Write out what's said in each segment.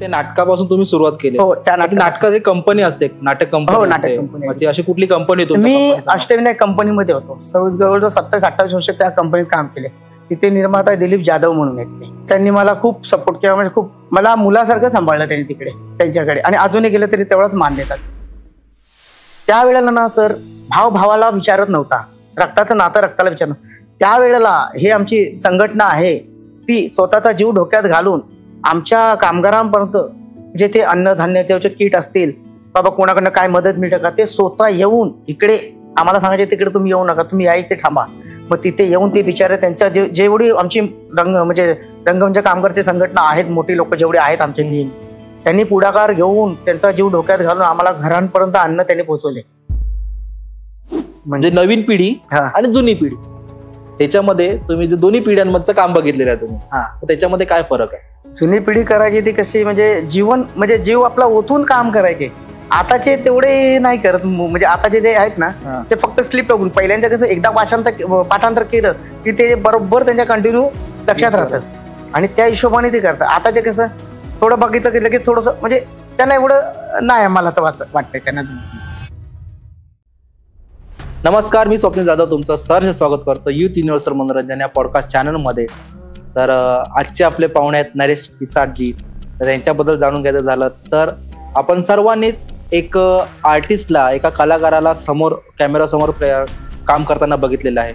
ते नाटकापासून तुम्ही सुरुवात केली? हो, त्या नाटकाची कंपनी असते, नाटक कंपनी. हो, नाटक कंपनी. अशी कुठली कंपनी? मी अष्टविनायक कंपनीमध्ये होतो. जवळजवळ 27-28 वर्ष त्या कंपनीत काम केले. तिथे निर्माता दिलीप जाधव म्हणून आहेत. त्यांनी मला खूप सपोर्ट केला, म्हणजे खूप मला मुलासारखं सांभाळलं त्यांनी तिकडे त्यांच्याकडे. आणि अजूनही गेलं तरी तेवढाच मान देतात. त्यावेळेला ना सर, भाव भावाला विचारत नव्हता, रक्ताचं नातं रक्ताला विचारत. त्यावेळेला हे आमची संघटना आहे ती स्वतःचा जीव धोक्यात घालून आमच्या कामगारांपर्यंत जे ते अन्नधान्याचे किट असतील, बाबा कोणाकडनं काय मदत मिळतं का, ते स्वतः येऊन इकडे आम्हाला सांगायचे तिकडे तुम्ही येऊ नका, तुम्ही या इथे थांबा. मग तिथे येऊन ते बिचारे त्यांच्या जेवढी आमची रंगमंच कामगारची संघटना आहेत, मोठी लोक जेवढे आहेत आमचे, त्यांनी पुढाकार घेऊन त्यांचा जीव धोक्यात घालून आम्हाला घरांपर्यंत अन्न त्यांनी पोहोचवले. म्हणजे नवीन पिढी आणि जुनी पिढी, त्याच्यामध्ये तुम्ही जे दोन्ही पिढ्यांमधचं काम बघितलेलं आहे तुम्ही, त्याच्यामध्ये काय फरक आहे? जुनी पिढी करायची ती कशी, म्हणजे जीव आपला ओतून काम करायचे. आताचे तेवढे नाही करत. म्हणजे आताचे जे आहेत ना, ते फक्त स्लिप टाकून, पहिल्यांदा कसं एकदा पाठांतर केलं की ते बरोबर त्यांच्या कंटिन्यू लक्षात राहतं आणि त्या हिशोबाने ते करतात. आताचे कसं थोडं बघितलं की लगेच थोडंसं, म्हणजे त्यांना एवढं नाही, मला तर वाटतंय त्यांना. नमस्कार, मी स्वप्नील जाधव तुमचं सहर्ष स्वागत करतो युथ युनिव्हर्सल मनोरंजन या पॉडकास्ट चॅनलमध्ये. तर आजचे आपले पाहुणे आहेत नरेश पिसाटजी. तर यांच्याबद्दल जाणून घ्यायचं झालं तर आपण सर्वांनीच एक आर्टिस्टला, एका कलाकाराला समोर कॅमेरासमोर काम करताना बघितलेलं आहे.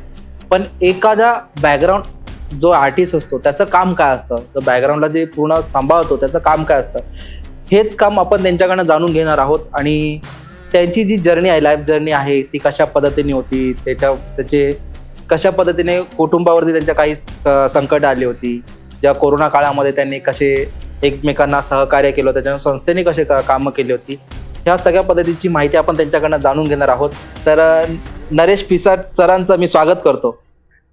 पण एखादा बॅकग्राऊंड जो आर्टिस्ट असतो त्याचं काम काय असतं, जो बॅकग्राऊंडला जे पूर्ण सांभाळतो त्याचं काम काय असतं, हेच काम आपण त्यांच्याकडनं जाणून घेणार आहोत. आणि त्यांची जी जर्नी आहे, लाईफ जर्नी आहे, ती कशा पद्धतीने होती, त्याचे कशा पद्धतीने कुटुंबावरती त्यांच्या काही संकट आली होती, ज्या कोरोना काळामध्ये त्यांनी कसे एकमेकांना सहकार्य केलं, त्याच्यानं संस्थेने कसे कामं केली होती, ह्या सगळ्या पद्धतीची माहिती आपण त्यांच्याकडनं जाणून घेणार आहोत. तर नरेश पिसाट सरांचं मी स्वागत करतो.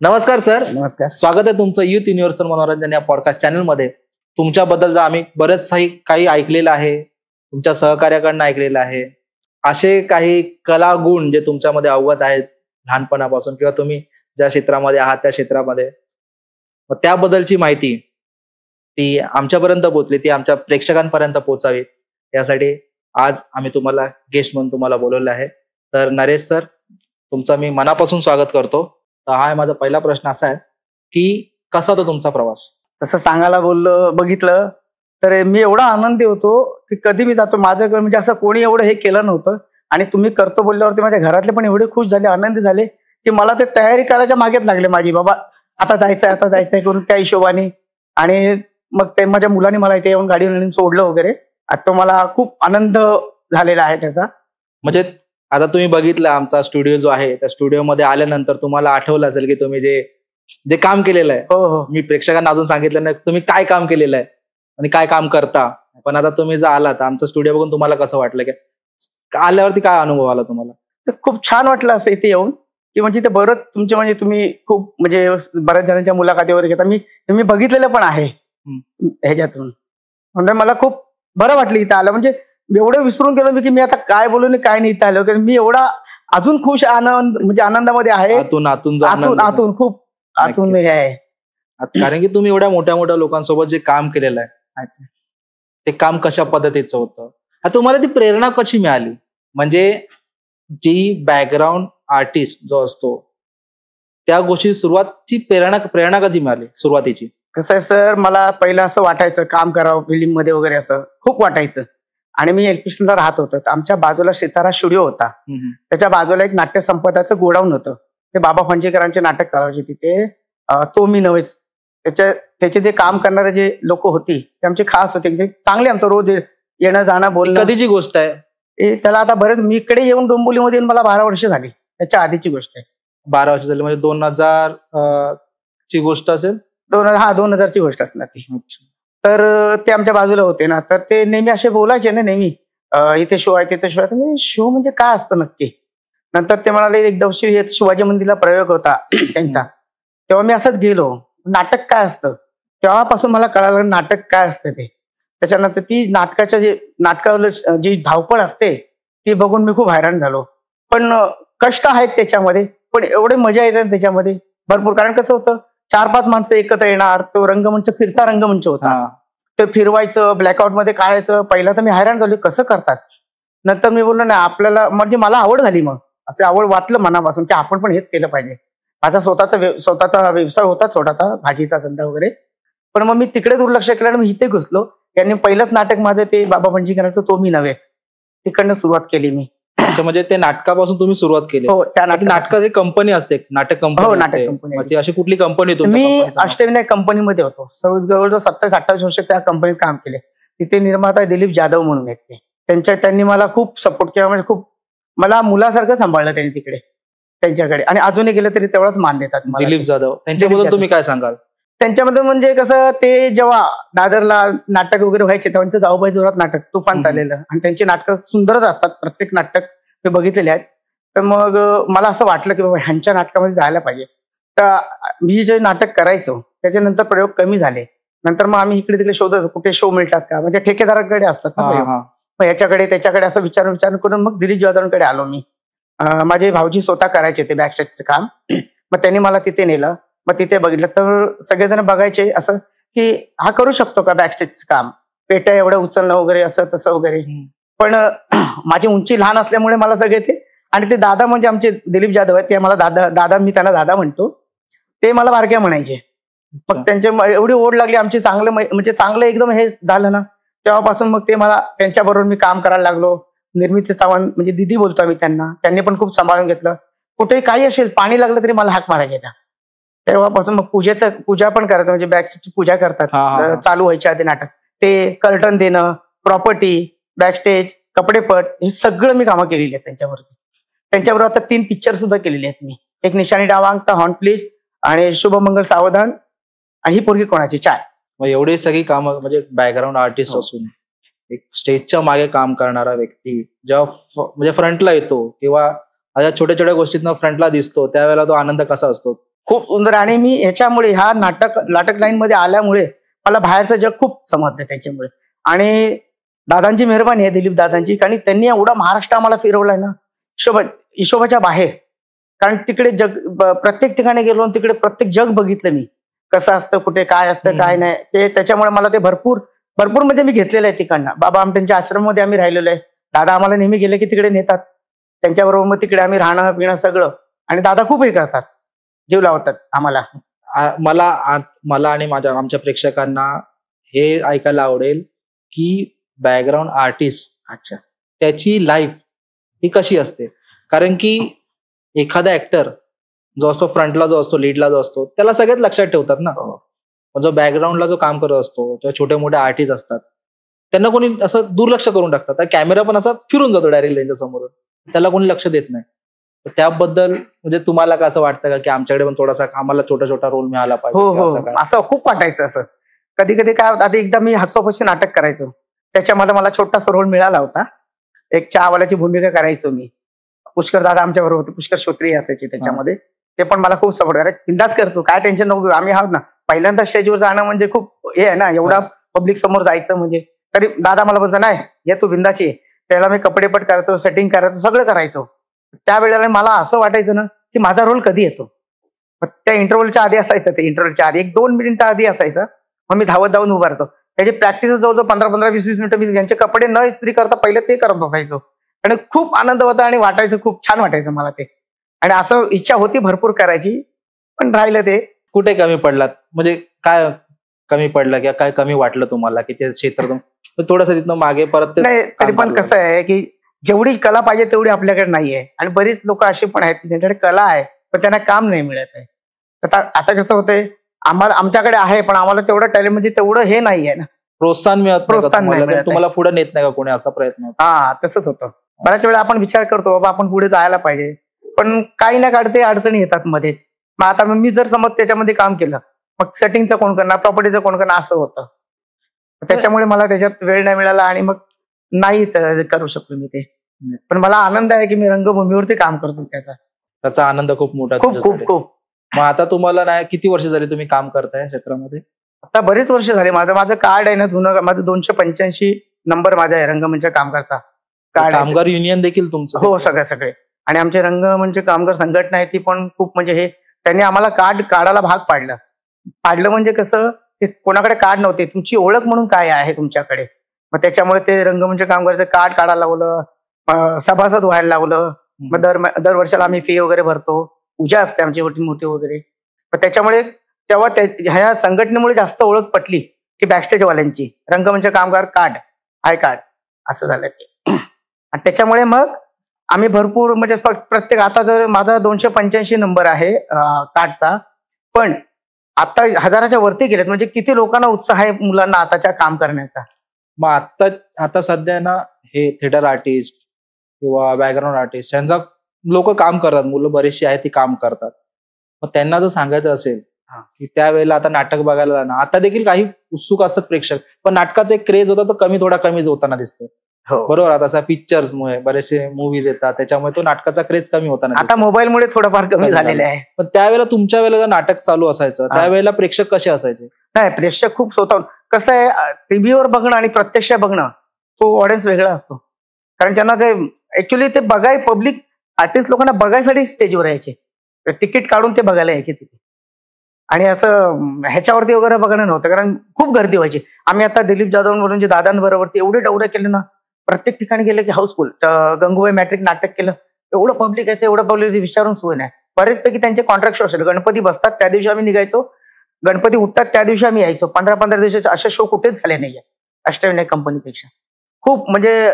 नमस्कार सर. नमस्कार. स्वागत आहे तुमचं युथ युनिव्हर्सल मनोरंजन या पॉडकास्ट चॅनलमध्ये. तुमच्याबद्दल आम्ही बरेच काही ऐकलेलं आहे, तुमच्या सहकार्याकडनं ऐकलेलं आहे. असे काही कलागुण जे तुमच्यामध्ये अवगत आहेत लहानपणापासून, किंवा तुम्ही ज्या क्षेत्रामध्ये आहात त्या क्षेत्रामध्ये, त्याबद्दलची माहिती ती आमच्यापर्यंत पोहोचली, ती आमच्या प्रेक्षकांपर्यंत पोहोचावी, यासाठी आज आम्ही तुम्हाला गेस्ट म्हणून तुम्हाला बोलवलं आहे. तर नरेश सर, तुमचं मी मनापासून स्वागत करतो. तर हा माझा पहिला प्रश्न असा आहे की कसा होता तुमचा प्रवास? तसं सांगायला बघितलं तर मी एवढा आनंदी होतो की कधी मी जातो, माझं म्हणजे असं कोणी एवढं हे केलं नव्हतं. आणि तुम्ही करतो बोलल्यावरती माझ्या घरातले पण एवढे खुश झाले, आनंदी झाले की मला ते तयारी करायच्या मागेच लागले माझी, बाबा आता जायचंय करून त्या हिशोबाने. आणि मग ते माझ्या मुलांनी मला इथे येऊन गाडीवर सोडलं वगैरे. आता मला खूप आनंद झालेला आहे त्याचा. म्हणजे आता तुम्ही बघितलं आमचा स्टुडिओ जो आहे, त्या स्टुडिओमध्ये आल्यानंतर तुम्हाला आठवलं असेल की तुम्ही जे काम केलेलं आहे. हो. मी प्रेक्षकांना अजून सांगितलं नाही तुम्ही काय काम केलेलं आहे आणि काय काम करता. पण आता तुम्ही जर आलात आमचा स्टुडिओ बघून तुम्हाला कसं वाटलं, की आल्यावरती काय अनुभव आला तुम्हाला? तर खूप छान वाटलं असं इथे येऊन, की म्हणजे ते बरंच तुमचे, म्हणजे तुम्ही खूप म्हणजे बऱ्याच जणांच्या मुलाखती वगैरे घेता, मी बघितलेलं पण आहे ह्याच्यातून. म्हणजे मला खूप बरं वाटलं इथं आलं. म्हणजे एवढं विसरून गेलो मी की मी आता काय बोलू आणि काय नाही इथं आलो, कारण मी एवढा अजून खुश म्हणजे आनंदामध्ये आहे. आतून खूप आतून हे आहे. कारण की तुम्ही एवढ्या मोठ्या लोकांसोबत जे काम केलेलं आहे, ते काम कशा पद्धतीचं होतं, तुम्हाला ती प्रेरणा कशी मिळाली? म्हणजे जी बॅकग्राऊंड आर्टिस्ट जो असतो त्या गोष्टी सुरुवातची प्रेरणा कधी मिळाली सुरुवातीची? कसं आहे सर, मला पहिलं असं वाटायचं काम करावं फिल्म मध्ये वगैरे, असं खूप वाटायचं. आणि मी एलपीस्टनला राहत होतो, आमच्या बाजूला सितारा स्टुडिओ होता, त्याच्या बाजूला एक नाट्य संपदाचं गोडाऊन होतं. ते बाबा फणशीकरांचे नाटक चालवायचे तिथे. तो मी नव्हेच, त्याचे जे काम करणारे जे लोक होती ते आमचे खास होते, म्हणजे चांगले, आमचं रोज येणं जाणं बोलणं. कधीची गोष्ट आहे? त्याला आता बरेच, मी इकडे येऊन डोंबिवलीमध्ये मला 12 वर्ष झाली, त्याच्या आधीची गोष्ट आहे. 12 वर्ष झाली म्हणजे 2000 ची गोष्ट असेल. 2000ची गोष्ट असणार ती. तर ते आमच्या बाजूला होते ना, तर ते नेहमी असे बोलायचे ना, नेहमी इथे शो आहे तिथे शो आहे. शो म्हणजे काय असतं नक्की? नंतर ते म्हणाले एक दिवशी शिवाजी मंदिरला प्रयोग होता त्यांचा, तेव्हा मी असंच गेलो, नाटक काय असतं, तेव्हापासून मला कळालं नाटक काय असतं ते. त्याच्यानंतर ती नाटकावर जी धावपळ असते ती बघून मी खूप हैराण झालो. पण कष्ट आहेत त्याच्यामध्ये, पण एवढे मजा येते त्याच्यामध्ये भरपूर. कारण कसं होतं, 4-5 माणसं एकत्र येणार, तो रंगमंच फिरता रंगमंच होता. ते फिरवायचं, ब्लॅकआउट मध्ये काढायचं. पहिला तर मी हैराण झालो, कसं करतात. नंतर मी बोललो नाही, आपल्याला म्हणजे मला आवड झाली. मग असं आवड वाटलं मनापासून की आपण पण हेच केलं पाहिजे. माझा स्वतःचा व्यवसाय होता छोटासा, भाजीचा धंदा वगैरे. पण मग मी तिकडे दुर्लक्ष केलं आणि मी इथे घुसलो. यांनी पहिलंच नाटक माझं ते बाबा पंचीकरांचं, तो मी नव्हेच, तिकडनं सुरुवात केली मी. अच्छा, म्हणजे ते नाटकापासून तुम्ही सुरुवात केली. हो, त्या नाटकाची कंपनी असते, नाटक कंपनी. हो, नाटक कंपनी. मग ती अशी कुठली कंपनी? मी अष्टविनायक कंपनीमध्ये होतो. जवळजवळ 27-28 वर्ष त्या कंपनीत काम केले. तिथे निर्माता दिलीप जाधव म्हणून आहेत ते. त्यांनी मला खूप सपोर्ट केला, म्हणजे खूप मला मुलासारखं सांभाळलं त्यांनी तिकडे त्यांच्याकडे. आणि अजूनही गेलं तरी तेवढाच मान देतात मला. दिलीप जाधव, त्यांच्याबद्दल तुम्ही काय सांगाल? त्यांच्यामध्ये म्हणजे कसं, ते जेव्हा दादरला नाटक वगैरे व्हायचे तेव्हा त्यांचं जाऊबाई जोरात नाटक तुफान चाललेलं, आणि त्यांची नाटकं सुंदरच असतात. प्रत्येक नाटक मी बघितलेले आहेत. तर मग मला असं वाटलं की बाबा ह्यांच्या नाटकामध्ये जायला पाहिजे. तर मी जे नाटक करायचो त्याच्यानंतर प्रयोग कमी झाले. नंतर मग आम्ही इकडे तिकडे शोधत कुठे शो मिळतात का, म्हणजे ठेकेदारांकडे असतात ना प्रयोग. मग याच्याकडे त्याच्याकडे असं विचार करून मग दिलीप जाधवांकडे आलो मी. माझे भाऊजी स्वतः करायचे ते बॅकस्टेजचं काम. मग त्यांनी मला तिथे नेलं. मग तिथे बघितलं तर सगळेजण बघायचे असं की हा करू शकतो का बॅकस्टेजचं काम, पेट्या एवढं उचलणं वगैरे असं तसं वगैरे. पण माझी उंची लहान असल्यामुळे मला सगळे ते, आणि ते दादा म्हणजे आमचे दिलीप जाधव आहेत, ते मला दादा मी त्यांना दादा म्हणतो, ते मला बारक्या म्हणायचे. मग त्यांचे एवढी ओढ लागली आमची, चांगलं म्हणजे चांगलं एकदम हे झालं ना, तेव्हापासून मग ते मला त्यांच्याबरोबर मी काम करायला लागलो. निर्मिती सावंत म्हणजे दिदी बोलतो आम्ही त्यांना, त्यांनी पण खूप सांभाळून घेतलं. कुठेही काही असेल, पाणी लागलं तरी मला हाक मारायचे त्या. तेव्हापासून मग पूजा पण करायचं, म्हणजे बॅकस्टेजची पूजा करतात चालू व्हायच्या आधी नाटक, ते कर्टन देणं, प्रॉपर्टी, बॅकस्टेज, कपडेपट, हे सगळं मी कामं केलेली आहेत त्यांच्यावरती. त्यांच्याबरोबर आता 3 पिक्चर सुद्धा केलेले आहेत मी. एक निशाणी डावांग, हॉर्न प्लीज, आणि शुभमंगल सावधान, आणि ही पोरगी कोणाची, 4. मग एवढी सगळी कामं, म्हणजे बॅकग्राऊंड आर्टिस्ट असून एक स्टेजच्या मागे काम करणारा व्यक्ती जेव्हा म्हणजे फ्रंटला येतो किंवा अशा छोट्या छोट्या गोष्टींना फ्रंटला दिसतो, त्यावेळेला तो आनंद कसा असतो? खूप सुंदर. आणि मी ह्याच्यामुळे ह्या नाटक लाईन मध्ये आल्यामुळे मला बाहेरचं जग खूप समजलं त्याच्यामुळे. आणि दादांची मेहरबानी आहे, दिलीप दादांची, कारण त्यांनी एवढा महाराष्ट्र आम्हाला फिरवलाय ना हिशोबाच्या बाहेर. कारण तिकडे प्रत्येक ठिकाणी गेलो, तिकडे प्रत्येक जग बघितलं मी, कसं असतं, कुठे काय असतं काय नाही ते. त्याच्यामुळे मला ते भरपूर म्हणजे मी घेतलेलं आहे तिकडनं. बाबा त्यांच्या आश्रममध्ये आम्ही राहिलेलो आहे. दादा आम्हाला नेहमी गेले की तिकडे नेतात त्यांच्याबरोबर, मग तिकडे आम्ही राहणं पिणं सगळं. आणि दादा खूप हे करतात, जीव लावतात आम्हाला. मला आणि आमच्या प्रेक्षकांना हे ऐकायला आवडेल की बॅकग्राऊंड आर्टिस्ट, अच्छा, त्याची लाईफ ही कशी असते. कारण की एखादा ऍक्टर जो असतो, फ्रंटला जो असतो, लीडला जो असतो, त्याला सगळ्यात लक्षात ठेवतात ना. जो बॅकग्राऊंडला जो काम करत असतो, किंवा छोटे मोठे आर्टिस्ट असतात, त्यांना कोणी असं दुर्लक्ष करून टाकतात. कॅमेरा पण असा फिरून जातो डायरेक्ट त्यांच्या समोरून, त्याला कोणी लक्ष देत नाही. त्याबद्दल म्हणजे तुम्हाला कसं वाटतं का की आमच्याकडे पण थोडासा आम्हाला छोटा रोल मिळाला पाहिजे? हो, असं खूप वाटायचं. असं कधी कधी काय होतं, आता एकदा मी हसवापशी नाटक करायचो, त्याच्यामध्ये मला छोटासा रोल मिळाला होता. एक चहावाल्याची भूमिका करायचो मी. पुष्कर दादा आमच्या बरोबर होते, पुष्कर श्रोत्री असायचे त्याच्यामध्ये. ते पण मला खूप सपोर्ट करायचे, बिंदास करतो, काय टेन्शन नको, आम्ही आहोत ना. पहिल्यांदा स्टेजवर जाणं म्हणजे खूप हे आहे ना, एवढा पब्लिक समोर जायचं म्हणजे. तरी दादा मला बोलतो, नाही ये तू बिंदाची. त्याला मी कपडेपट करायचो, सेटिंग करायचो, सगळं करायचो. त्यावेळेला मला असं वाटायचं ना की माझा रोल कधी येतो. त्या इंटरव्हलच्या आधी असायचं, ते इंटरव्हलच्या आधी 1-2 मिनिटं आधी असायचं. मग मी धावत धावून उभारतो. त्याची प्रॅक्टिस जवळजवळ 15-20 मिनिटं मी ज्यांचे कपडे न इस्त्री करता पहिले ते करत बसायचो. आणि खूप आनंद होता आणि वाटायचं, खूप छान वाटायचं मला ते. आणि असं इच्छा होती भरपूर करायची, पण राहिलं ते. कुठे कमी पडलात, म्हणजे काय कमी पडलं किंवा काय कमी वाटलं तुम्हाला की त्या क्षेत्रातून थोडंसं तिथनं मागे परत? नाही, तरी पण कसं आहे की जेवढी कला पाहिजे तेवढी आपल्याकडे नाहीये. आणि बरीच लोक अशी पण आहेत की त्यांच्याकडे कला आहे पण त्यांना काम नाही मिळत आहे. आता कसं होतंय, आमच्याकडे आहे पण आम्हाला तेवढं टॅलेंट म्हणजे तेवढं हे नाहीये ना, प्रोत्साहन नाही. तुम्हाला पुढे नेत नाही का कोणी, असा प्रयत्न? हा, तसंच होतं. बऱ्याच वेळा आपण विचार करतो बाबा आपण पुढे जायला पाहिजे, पण काही ना काढते अडचणी येतात मध्येच. मग आता मी जर समज त्याच्यामध्ये काम केलं, मग सेटिंगचं कोण करणार, प्रॉपर्टीचं कोण करणार, असं होतं. त्याच्यामुळे मला त्याच्यात वेळ नाही मिळाला आणि मग नाही करू शकलो मी ते. पण मला आनंद आहे की मी रंगभूमीवरती काम करतो, त्याचा आनंद खूप मोठा, खूप. मग आता तुम्हाला नाही किती वर्ष झाली तुम्ही काम करताय क्षेत्रामध्ये? आता बरेच वर्ष झाले. माझं कार्ड आहे ना जुनं, माझं 285 नंबर माझा आहे रंगमंच कामगारचा कार्ड. कामगार युनियन देखील तुमचं? हो, सगळे. आणि आमचे रंगमंच कामगार संघटना आहे ती पण खूप, म्हणजे हे त्यांनी आम्हाला कार्ड काढायला भाग पाडलं म्हणजे कसं, ते कोणाकडे कार्ड नव्हते. तुमची ओळख म्हणून काय आहे तुमच्याकडे. मग त्याच्यामुळे ते रंगमंच कामगारचं कार्ड काढायला लावलं, सभासद व्हायला लावलं. मग दर वर्षाला आम्ही फी वगैरे भरतो, पूजा असते आमची मोठी मोठी वगैरे. मग त्याच्यामुळे तेव्हा ह्या संघटनेमुळे जास्त ओळख पटली की बॅकस्टेजवाल्यांची, रंगमंच कामगार कार्ड, आय कार्ड असं झालं ते. आणि त्याच्यामुळे मग आम्ही भरपूर म्हणजे प्रत्येक, आता जर माझा 285 नंबर आहे कार्डचा, पण आता 1000च्या वरती गेलेत. म्हणजे किती लोकांना उत्साह आहे मुलांना आताच्या काम करण्याचा. मग आता सध्या ना हे थिएटर आर्टिस्ट किंवा बॅकग्राऊंड आर्टिस्ट यांचा लोक काम करतात, मुलं बरेचशी आहेत ती काम करतात. मग त्यांना जर सांगायचं असेल की त्यावेळेला आता नाटक बघायला जाणं, आता देखील काही उत्सुक असतात प्रेक्षक, पण नाटकाचा एक क्रेज होता तो थोडा कमी होताना दिसतो. बरोबर. आता असा पिक्चर्समुळे बरेचसे मूवीज येतात, त्याच्यामुळे तो नाटकाचा क्रेज कमी होताना आता मोबाईलमुळे थोडंफार कमी झालेलं आहे. पण त्यावेळेला तुमच्या वेळेला नाटक चालू असायचं, त्यावेळेला प्रेक्षक कसे असायचे? नाही, प्रेक्षक खूप स्वतःहून. कसं आहे, टीव्हीवर बघणं आणि प्रत्यक्ष बघणं तो ऑडियन्स वेगळा असतो. कारण ज्यांना ते ऍक्च्युली ते पब्लिक आर्टिस्ट लोकांना बघायसाठी स्टेजवर यायचे, तिकीट काढून ते बघायला यायचे तिथे. आणि असं ह्याच्यावरती वगैरे बघणं नव्हतं, कारण खूप गर्दी व्हायची. आम्ही आता दिलीप जाधव म्हणून जे दादांबरोबर एवढे दौरे केले ना, प्रत्येक ठिकाणी गेले की हाऊसफुल. गंगूबाई मॅट्रिक नाटक केलं, एवढं पब्लिक यायचं, एवढं पब्लिक विचारून सोय नाही. बरेचपैकी त्यांचे कॉन्ट्रॅक्ट शो असेल, गणपती बसतात त्या दिवशी आम्ही निघायचो, गणपती उठतात त्या दिवशी आम्ही यायचो. 15-15 दिवसाचे असे शो कुठेच झाले नाहीये अष्टविनायक कंपनीपेक्षा. खूप म्हणजे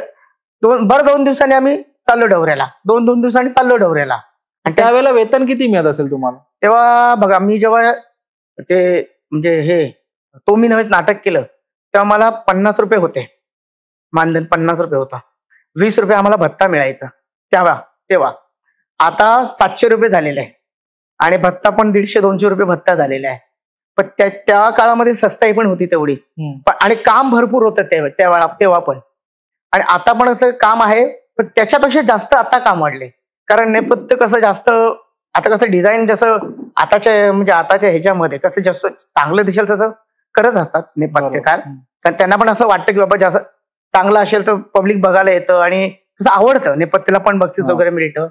2 दिवसांनी आम्ही चाललो डवऱ्याला, 2 दिवसांनी चाललो डवऱ्याला. आणि त्यावेळेला वेतन किती मिळत असेल तुम्हाला? तेव्हा बघा, मी जेव्हा ते म्हणजे तो मी नव्हे नाटक केलं तेव्हा मला 50 रुपये होते मानधन. 50 रुपये होता. 20 रुपये आम्हाला भत्ता मिळायचा तेव्हा. आता 700 रुपये झालेले आहे आणि भत्ता पण 150-200 रुपये भत्ता झालेला आहे. पण त्या काळामध्ये सस्ताई पण होती तेवढीच, आणि काम भरपूर होतं तेव्हा पण. आणि आता पण असं काम आहे, पण त्याच्यापेक्षा जास्त आता काम वाढले. कारण नेपथ्य कसं जास्त, आता कसं डिझाईन जसं आताच्या ह्याच्यामध्ये कसं जास्त चांगलं दिसेल तसं करत असतात नेपथ्यकार. कारण त्यांना पण असं वाटतं की बाबा जास्त चांगलं असेल तर पब्लिक बघायला येतं आणि कसं आवडतं, नेपथ्याला पण बक्षीस वगैरे मिळतं.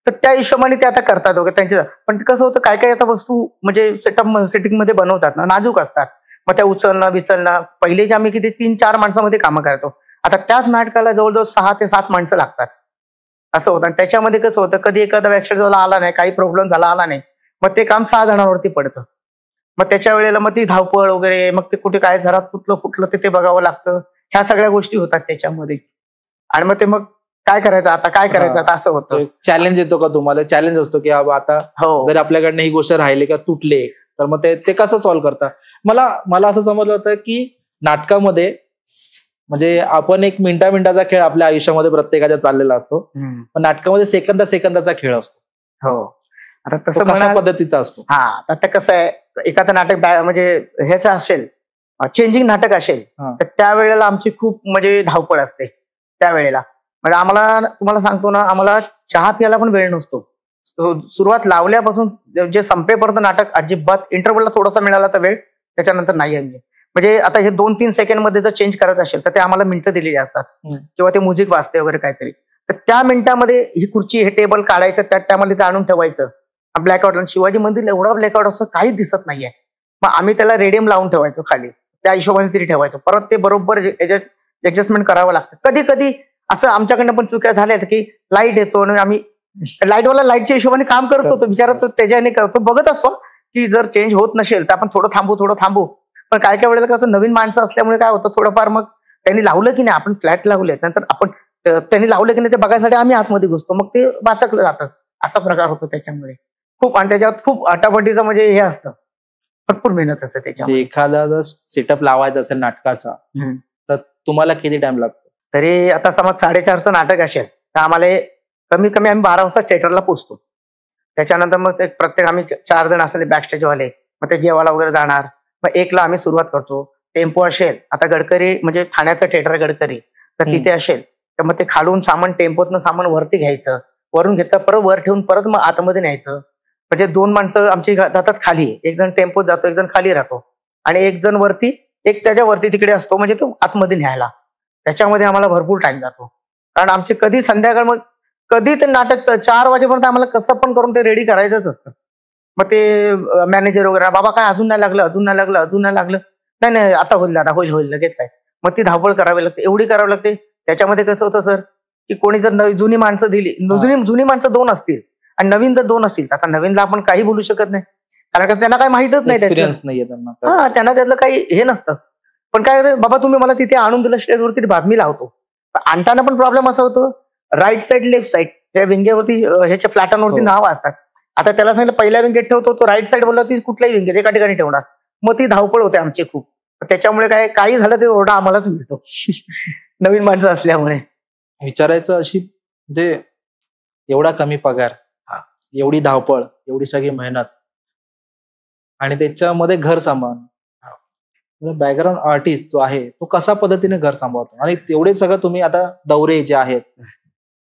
तर त्या हिशोबाने ते आता करतात वगैरे त्यांचे. पण कसं होतं, काय काय आता वस्तू म्हणजे सेटिंग मध्ये बनवतात ना, नाजूक असतात. मग त्या उचलणं पहिले जे आम्ही किती 3-4 माणसामध्ये कामं करतो, आता त्याच नाटकाला जवळजवळ 6 ते 7 माणसं लागतात असं होतं. आणि त्याच्यामध्ये कसं होतं, कधी एखादा वॅक्सिन आला नाही, काही प्रॉब्लेम आला नाही, मग ते काम 6 जणांवरती पडतं. मग त्याच्या वेळेला मग ती धावपळ वगैरे, मग ते कुठे काय घरात फुटलं ते बघावं लागतं. ह्या सगळ्या गोष्टी होतात त्याच्यामध्ये. आणि मग काय करायचं आता असं होतं. चॅलेंज येतो का तुम्हाला? चॅलेंज असतो की आता जर आपल्याकडनं ही गोष्ट राहिली का तुटले तर मग ते कसं सॉल्व्ह करता? मला असं समजलं होतं की नाटकामध्ये म्हणजे आपण एक मिनिटाचा खेळ आपल्या आयुष्यामध्ये प्रत्येकाच्या चाललेला असतो, पण नाटकामध्ये सेकंदाचा खेळ असतो. हो, आता तसं कशा पद्धतीचा असतो? आता कसं आहे, एखादं नाटक म्हणजे ह्याचं असेल, चेंजिंग नाटक असेल, तर त्यावेळेला आमची खूप म्हणजे धावपळ असते त्यावेळेला. म्हणजे आम्हाला, तुम्हाला सांगतो ना, आम्हाला चहा प्यायला पण वेळ नसतो. सुरुवात लावल्यापासून जे संपेपर्यंत नाटक अजिबात, इंटरव्हलला थोडासा मिळाला तर वेळ, त्याच्यानंतर नाही. म्हणजे आता हे 2-3 सेकंड मध्ये जर चेंज करायचं असेल तर ते आम्हाला मिनिटं दिलेली असतात, किंवा ते म्युझिक वाजते वगैरे काहीतरी, तर त्या मिनिटामध्ये ही खुर्ची, हे टेबल काढायचं, त्या टायमाला ते आणून ठेवायचं. ब्लॅकआउट, शिवाजी मंदिर एवढा ब्लॅकआउट असं काहीच दिसत नाहीये. मग आम्ही त्याला रेडियम लावून ठेवायचो खाली, त्या हिशोबाने तरी ठेवायचो. परत ते बरोबर ऍडजस्टमेंट करावं लागतं. कधी कधी असं आमच्याकडनं पण चुक्या झाल्या की लाईट येतो आणि आम्ही लाईटवाला लाईटच्या हिशोबाने काम करत होतो, विचारत त्याच्याने करतो, बघत असतो की जर चेंज होत नसेल तर आपण थोडं थांबू. पण काय काय वेळेला कसं, नवीन माणसं असल्यामुळे काय होतं, थोडंफार मग त्यांनी लावलं की नाही, आपण फ्लॅट लावले, नंतर आपण त्यांनी लावलं की नाही ते बघायसाठी आम्ही आतमध्ये घुसतो, मग ते वाचकलं जातं. असा प्रकार होतो त्याच्यामध्ये खूप. आणि त्याच्यात खूप अटापटीचं म्हणजे हे असतं, भरपूर मेहनत असते त्याच्यामध्ये. एखादा जर सेटअप लावायचा असेल नाटकाचा तर तुम्हाला किती टाइम लागतो? तरी आता समज 4:30चं नाटक असेल तर आम्हाला कमीत कमी आम्ही 12 वाजता थिएटरला पोहोचतो. त्याच्यानंतर मग प्रत्येक आम्ही 4 जण असले बॅकस्टेजवाले, मग ते जेवायला वगैरे जाणार. मग 1ला आम्ही सुरुवात करतो. टेम्पो असेल, आता गडकरी म्हणजे ठाण्याचं थिएटर गडकरी, तर तिथे असेल तर मग ते खालून सामान, टेम्पोतनं सामान वरती घ्यायचं, वरून घेतलं परत वर ठेवून परत मग आतमध्ये न्यायचं. म्हणजे 2 माणसं आमची जातात खाली, 1 जण टेम्पोत जातो, 1 जण खाली राहतो, आणि 1 जण वरती, 1 त्याच्या वरती तिकडे असतो, म्हणजे तो आतमध्ये न्यायला. त्याच्यामध्ये आम्हाला भरपूर टाइम जातो. कारण आमचे कधी संध्याकाळ, मग कधी ते नाटक 4 वाजेपर्यंत आम्हाला कसं पण करून ते रेडी करायचंच असतं. मग ते मॅनेजर वगैरे, बाबा काय अजून नाही लागलं, नाही नाही आता होईल दादा, होईल होईल लगेच काय. मग ती धावपळ करावी लागते, एवढी करावी लागते. त्याच्यामध्ये कसं होतं सर, की कोणी जर जुनी माणसं दिली, जुनी माणसं 2 असतील आणि नवीन जर 2 असतील, आता नवीनला आपण काही बोलू शकत नाही, कारण कसं त्यांना काही माहितच नाही त्यातलं. एक्सपिरियन्स नाहीये त्यांना. हा, त्यांना त्यातलं काही हे नसतं. पण काय होतं, बाबा तुम्ही मला तिथे आणून दिलं स्टेजवरती, बातमी लावतो. पण आणताना पण प्रॉब्लेम असा होतो, राईट साईड लेफ्ट साईड त्या विंगेवरती ह्याच्या फ्लॅटांवरती हो. नाव असतात. आता त्याला सांगितलं पहिल्या विंगेत ठेवतो, तो राईट साईड बोलला ती कुठल्याही विंगेत एका ठिकाणी ठेवणार. मग ती धावपळ होते आमची खूप. त्याच्यामुळे काय काही झालं ते ओरडा आम्हालाच मिळतो नवीन माणसं असल्यामुळे. विचारायचं अशी म्हणजे एवढा कमी पगार, हा. एवढी धावपळ, एवढी सगळी मेहनत आणि त्याच्यामध्ये घर सांभाळणं. बॅकग्राऊंड आर्टिस्ट जो आहे तो कसा पद्धतीने घर सांभाळतो आणि तेवढे सगळं तुम्ही आता दौरे जे आहेत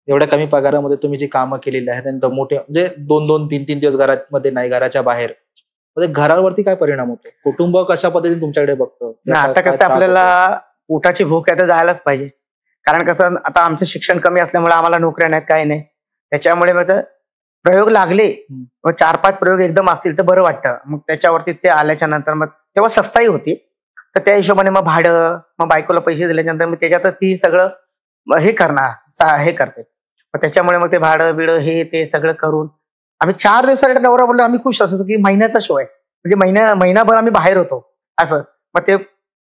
एवढ्या कमी पगारामध्ये तुम्ही जी कामं केलेली आहेत आणि मोठे म्हणजे 2-2, 3-3 दिवस घरामध्ये नाही, घराच्या बाहेर, म्हणजे घरावरती काय परिणाम होतो? कुटुंब कशा पद्धतीने तुमच्याकडे बघतं? नाही, आता काय कसं त्रास आपल्याला पोटाची भूक आहे तर जायलाच पाहिजे. कारण कसं आता आमचं शिक्षण कमी असल्यामुळे आम्हाला नोकऱ्या नाहीत, काही नाही. त्याच्यामुळे मग प्रयोग लागले, मग 4-5 प्रयोग एकदम असतील तर बरं वाटतं. मग त्याच्यावरती ते आल्याच्या नंतर मग तेव्हा सस्ताही होती, तर त्या हिशोबाने मग भाडं, मग बायकोला पैसे दिल्याच्यानंतर मी त्याच्यातच ती सगळं हे हे करते. मग त्याच्यामुळे मग ते भाडं बिडं हे ते सगळं करून आम्ही 4 दिवसासाठी नवरा बोललो, आम्ही खुश असतो की महिन्याचा शो आहे, म्हणजे महिनाभर आम्ही बाहेर होतो असं. मग ते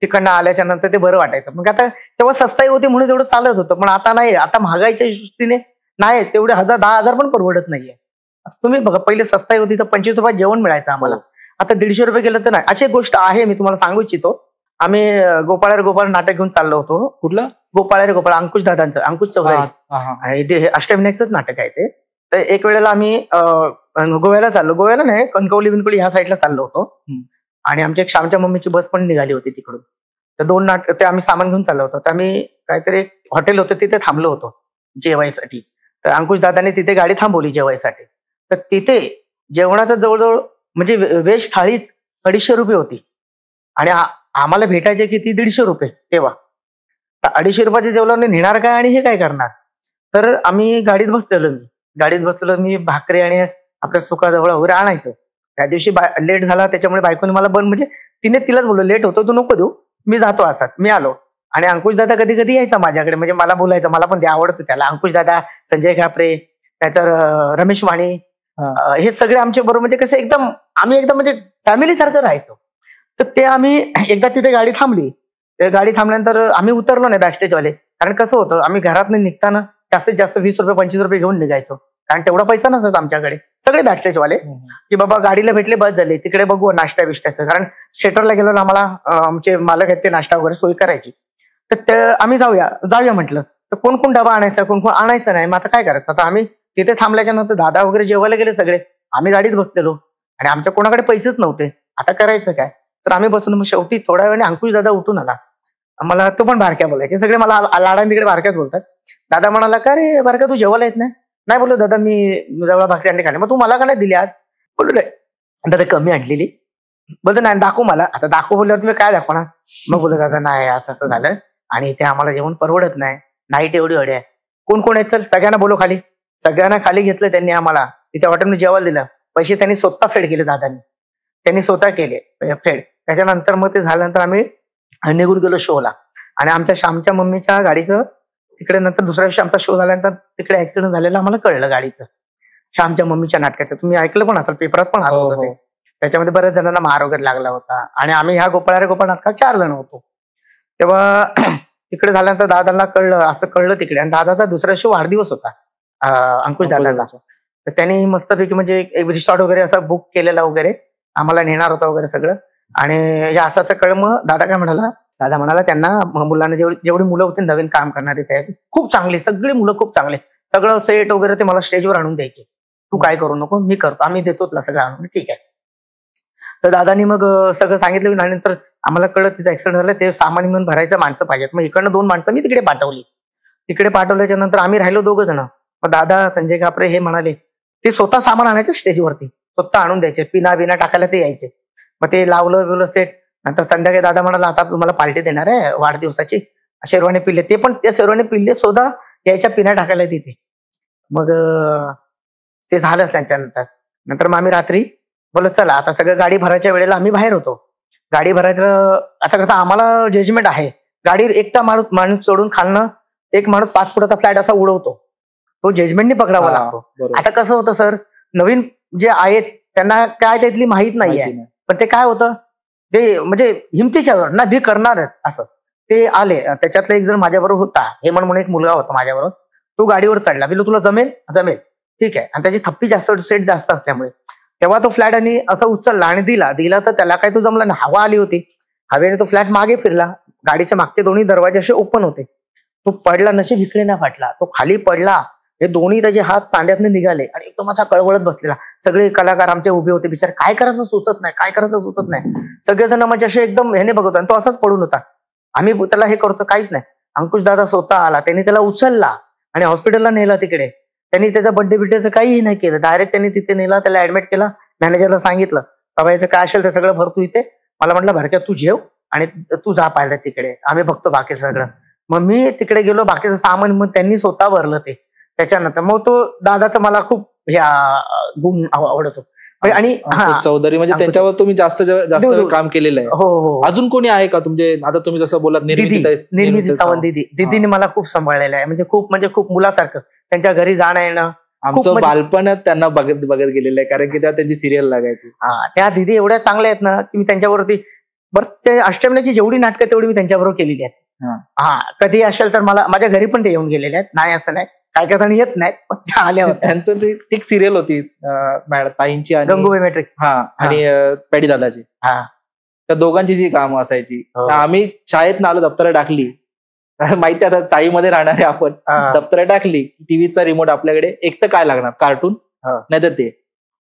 तिकडनं आल्याच्या नंतर ते बरं वाटायचं. मग आता तेव्हा सस्ताही होती म्हणून तेवढं चालत होतं, पण आता नाही. आता महागाईच्या दृष्टीने नाही तेवढे 1000-10,000 पण परवडत नाहीये. तुम्ही बघा, पहिले सस्ताही होती तर 25 रुपयात जेवण मिळायचं आम्हाला. आता 150 रुपये गेलं तर नाही. अशी एक गोष्ट आहे, मी तुम्हाला सांगू इच्छितो. आम्ही गोपाळ नाटक घेऊन चाललो होतो. कुठलं? गोपाळ अंकुश दादांचं, अंकुश चौधरी. आणि हे अष्टविनायकचंच नाटक आहे ते. तर एक वेळेला आम्ही गोव्याला चाललो, गोव्याला नाही, कणकवली ह्या साईडला चाललो होतो. आणि आमच्या एक श्यामच्या मम्मीची बस पण निघाली होती तिकडून. तर 2 नाटक ते आम्ही सामान घेऊन चाललो होतो. तर आम्ही काहीतरी हॉटेल होतं तिथे थांबलो होतो जेवायसाठी. तर अंकुश दादाने तिथे गाडी थांबवली जेवायसाठी. तर तिथे जेवणाचं जवळजवळ म्हणजे व्हेज थाळीच 250 रुपये होती आणि आम्हाला भेटायचे किती 150 रुपये तेव्हा. तर 250 रुपयाच्या जेवणाने नेणार काय आणि हे काय करणार. तर आम्ही गाडीत बसलेलो मी भाकरी आणि आपल्या सुकाजवळ वगैरे आणायचं. त्या दिवशी लेट झाला, त्याच्यामुळे बायकोने मला म्हणजे तिलाच बोललो, लेट होतो तू नको देऊ, मी जातो असाच. मी आलो आणि अंकुश दादा कधी कधी यायचा माझ्याकडे, म्हणजे मला बोलायचं, मला पण ते आवडतं त्याला. अंकुश दादा, संजय खापरे, नाहीतर रमेश वाणी, हे सगळे आमच्या बरोबर म्हणजे कसं आम्ही एकदम म्हणजे फॅमिली सारखं राहायचो. तर ते आम्ही एकदा तिथे गाडी थांबली. गाडी थांबल्यानंतर आम्ही उतरलो नाही बॅकस्टेजवाले, कारण कसं होतं आम्ही घरात निघताना जास्तीत जास्त 20 रुपये 25 रुपये घेऊन निघायचो, कारण तेवढा पैसा नसत आमच्याकडे. सगळे बॅकस्टेजवाले की बाबा गाडीला भेटले बस झाले, तिकडे बघू नाश्ता बिष्टाचं, कारण थिएटरला गेलो ना आम्हाला आमचे मालक आहेत ते नाश्ता वगैरे सोय करायची. तर आम्ही जाऊया म्हटलं. तर कोण डबा आणायचा, कोण आणायचं नाही. मग आता काय करायचं. आता आम्ही तिथे थांबल्याच्या नंतर दादा वगैरे जेवायला गेले सगळे, आम्ही गाडीत बसलेलो आणि आमच्या कोणाकडे पैसेच नव्हते. आता करायचं काय. तर आम्ही बसून मग शेवटी थोड्या वेळाने अंकुश दादा उठून आला. मला तो पण बारक्या बोलायचे, सगळे मला लाडाने तिकडे बारक्याच बोलतात. दादा म्हणाला, का रे बारक्या तू जेवायला येत नाही बोललो दादा मी जवळ भाकरी अंडे खाणे. मग तू मला का नाही दिली आज. बोललो नाही दादा कमी आणलेली. बोलतो नाही दाखव मला. आता दाखव बोलल्यावर तुम्ही काय दाखवणार. मग बोलतो दादा नाही असं झालं आणि इथे आम्हाला जेवण परवडत नाही, नाईट एवढी अडी आहे. कोण आहेत चल सगळ्यांना बोलो खाली. सगळ्यांना खाली घेतलं त्यांनी, आम्हाला तिथे हॉटेलने जेवायला दिलं. पैसे त्यांनी स्वतः फेड केले दादांनी, त्यांनी स्वतः केले फेड. त्याच्यानंतर मग ते झाल्यानंतर आम्ही निघून गेलो शोला आणि आमच्या श्यामच्या मम्मीच्या गाडीचं तिकडे नंतर दुसऱ्या दिवशी आमचा शो झाल्यानंतर तिकडे ऍक्सिडेंट झालेलं आम्हाला कळलं गाडीचं, श्यामच्या मम्मीच्या नाटकाचं. तुम्ही ऐकलं पण असाल, पेपरात पण आलं होतं ते. त्याच्यामध्ये बऱ्याच जणांना मार वगैरे लागला होता आणि आम्ही ह्या गोपाळ नाटकात 4 जण होतो. तेव्हा तिकडे झाल्यानंतर दादांना असं कळलं तिकडे. आणि दादाचा दुसऱ्या शो वाढदिवस होता अंकुश दादाचा. तर त्यांनी मस्तपैकी म्हणजे एक रिसॉर्ट वगैरे असा बुक केलेला वगैरे, आम्हाला नेणार होता वगैरे सगळं. आणि हे असं कळलं. मग दादा म्हणाला त्यांना मुलांना जेवढी मुलं होती नवीन काम करणारी खूप चांगली, सगळी मुलं खूप चांगले, सगळं सेट वगैरे ते मला स्टेजवर आणून द्यायचे. तू काय करू नको, मी करतो, आम्ही देतो तुला सगळं आणून. ठीक आहे. तर दादानी मग सगळं सांगितलं आणि नंतर आम्हाला कळलं तिचं ऍक्सिडेंट झालं, ते सामान म्हणून भरायचं माणसं पाहिजेत. मग इकडनं 2 माणसं मी तिकडे पाठवली. तिकडे पाठवल्याच्या नंतर आम्ही राहिलो 2 जण. मग दादा संजय खापरे हे म्हणाले ते स्वतः सामान आणायचं स्टेजवरती, स्वतः आणून द्यायचे, पिना टाकायला ते यायचे. मग ते लावलं सेट. नंतर संध्याकाळी दादा म्हणाला आता तुम्हाला पार्टी देणार आहे वाढदिवसाची, शेरवाने पिल्ले, ते पण त्या शेरवाने पिल्ले सुद्धा यायच्या पिना टाकायला तिथे. मग ते झालंच त्यांच्यानंतर. नंतर मग आम्ही रात्री बोलत चला आता सगळं गाडी भरायच्या वेळेला आम्ही बाहेर होतो. गाडी भरायचं आता कसं आम्हाला जजमेंट आहे. गाडी एकटा माणूस सोडून खालनं एक माणूस 5 फुटाचा फ्लॅट असा उडवतो, तो जजमेंटने पकडावा लागतो. बरोबर. आता कसं होतं सर, नवीन जे आहेत त्यांना काय त्यातली माहित नाहीये, माहिती नाही. पण ते काय होतं, ते म्हणजे हिमतीच्यावर ना भी करणारच असं ते आले. त्याच्यातला एक जण माझ्याबरोबर होता, हेमंत म्हणून एक मुलगा होता माझ्याबरोबर. तो गाडीवर चढला, बिलो तुला जमेल जमेल ठीक आहे. आणि त्याची थप्पी जास्त सेट जास्त असल्यामुळे तेव्हा तो फ्लॅट आणि असं उचलला आणि दिला तर त्याला काय तो जमला ना, हवा आली होती, हवेने तो फ्लॅट मागे फिरला. गाडीच्या मागचे दोन्ही दरवाजे असे ओपन होते. तो पडला, नशीब इकडे नाही फाटला, तो खाली पडला. हे दोन्ही त्याचे हात सांड्यातने निघाले आणि एकदम असा कळवळत बसलेला. सगळे कलाकार आमचे उभे होते, बिचार काय करायचं सुचत नाही. सगळेजण म्हणजे असे एकदम ह्याने बघत होते आणि तो असाच पडून होता. आम्ही त्याला हे करतो, काहीच नाही. अंकुश दादा स्वतः आला, त्यांनी त्याला उचलला आणि हॉस्पिटलला नेला. तिकडे त्यांनी त्याचा बर्थडे बिड्डेचं काहीही नाही केलं, डायरेक्ट त्यांनी तिथे नेला, त्याला ऍडमिट केला. मॅनेजरला सांगितलं, बाबा याचं काय असेल ते सगळं भरतो इथे. मला म्हटलं भरक्या तू जेव आणि तू जा पाहिलं तिकडे, आम्ही बघतो बाकी सगळं. मग मी तिकडे गेलो, बाकीचं सामान मग त्यांनी स्वतः भरलं ते. त्याच्यानंतर मग तो दादाचा मला खूप गुण आवडतो. आणि चौधरी म्हणजे त्यांच्यावर तुम्ही जास्त काम केलेलं आहे. हो. अजून कोणी आहे का तुमचे? आता तुम्ही जसं बोलात निर्मिती सावंत दीदीने मला खूप सांभाळलेलं आहे, म्हणजे खूप मुलासारखं. त्यांच्या घरी जाणं येणं, आमचं बालपण त्यांना बघत गेलेलं आहे, कारण की त्या त्यांची सिरियल लागायची. त्या दीदी एवढ्या चांगल्या आहेत ना की मी त्यांच्यावरती बरं अष्टमीची जेवढी नाटकं तेवढी मी त्यांच्याबरोबर केलेली आहेत. कधी असेल तर मला माझ्या घरी पण ते येऊन गेलेले आहेत, नाही असं नाही. काय काय जण येत नाहीत, पण त्या आल्या होत्या. त्यांचं ती एक सिरियल होती ताईंची आणि गंगूबाई मॅट्रिक आणि पॅडी दादाची, त्या दोघांची जी कामं असायची. आम्ही शाळेत आलो, दप्तर टाकली, माहिती आता चाळीमध्ये राहणारे आपण, दप्तर टाकली, टीव्हीचा रिमोट आपल्याकडे, एक तर काय लागणार कार्टून, नाही तर ते.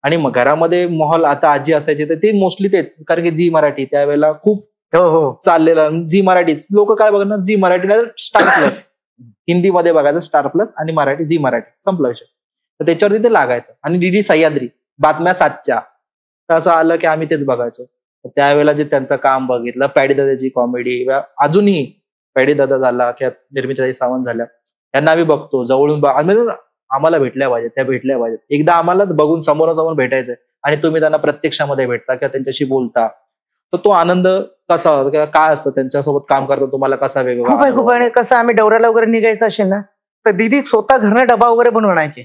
आणि मग घरामध्ये मोहल आता आजी असायची तर ते मोस्टली तेच, कारण की झी मराठी त्यावेळेला खूप चाललेलं. झी मराठी लोक काय बघणार, झी मराठी नाही स्टार प्लस, हिंदीमध्ये बघायचं स्टार प्लस आणि मराठी झी मराठी, संपला विषय. तर त्याच्यावरती ते लागायचं. आणि डीडी सह्याद्री बातम्या 7च्या, तर असं आलं की आम्ही तेच बघायचो. त्यावेळेला जे त्यांचं काम बघितलं, पॅडी दादाची कॉमेडी, अजूनही पॅडी दादा झाला किंवा निर्मिती सावंत झाल्या, यांना आम्ही बघतो जवळून. आम्हाला भेटल्या पाहिजेत, त्या भेटल्या पाहिजेत. एकदा आम्हाला बघून समोरासमोर भेटायचंय आणि तुम्ही त्यांना प्रत्यक्षामध्ये भेटता किंवा त्यांच्याशी बोलता, तर तो आनंद कसा होता किंवा काय असतं त्यांच्यासोबत काम करतो, तुम्हाला कसा वेगळा? खूप. आणि कसं आम्ही दौऱ्याला वगैरे निघायचं असेल ना, तर दीदी स्वतः घरनं डबा वगैरे बनवायचे.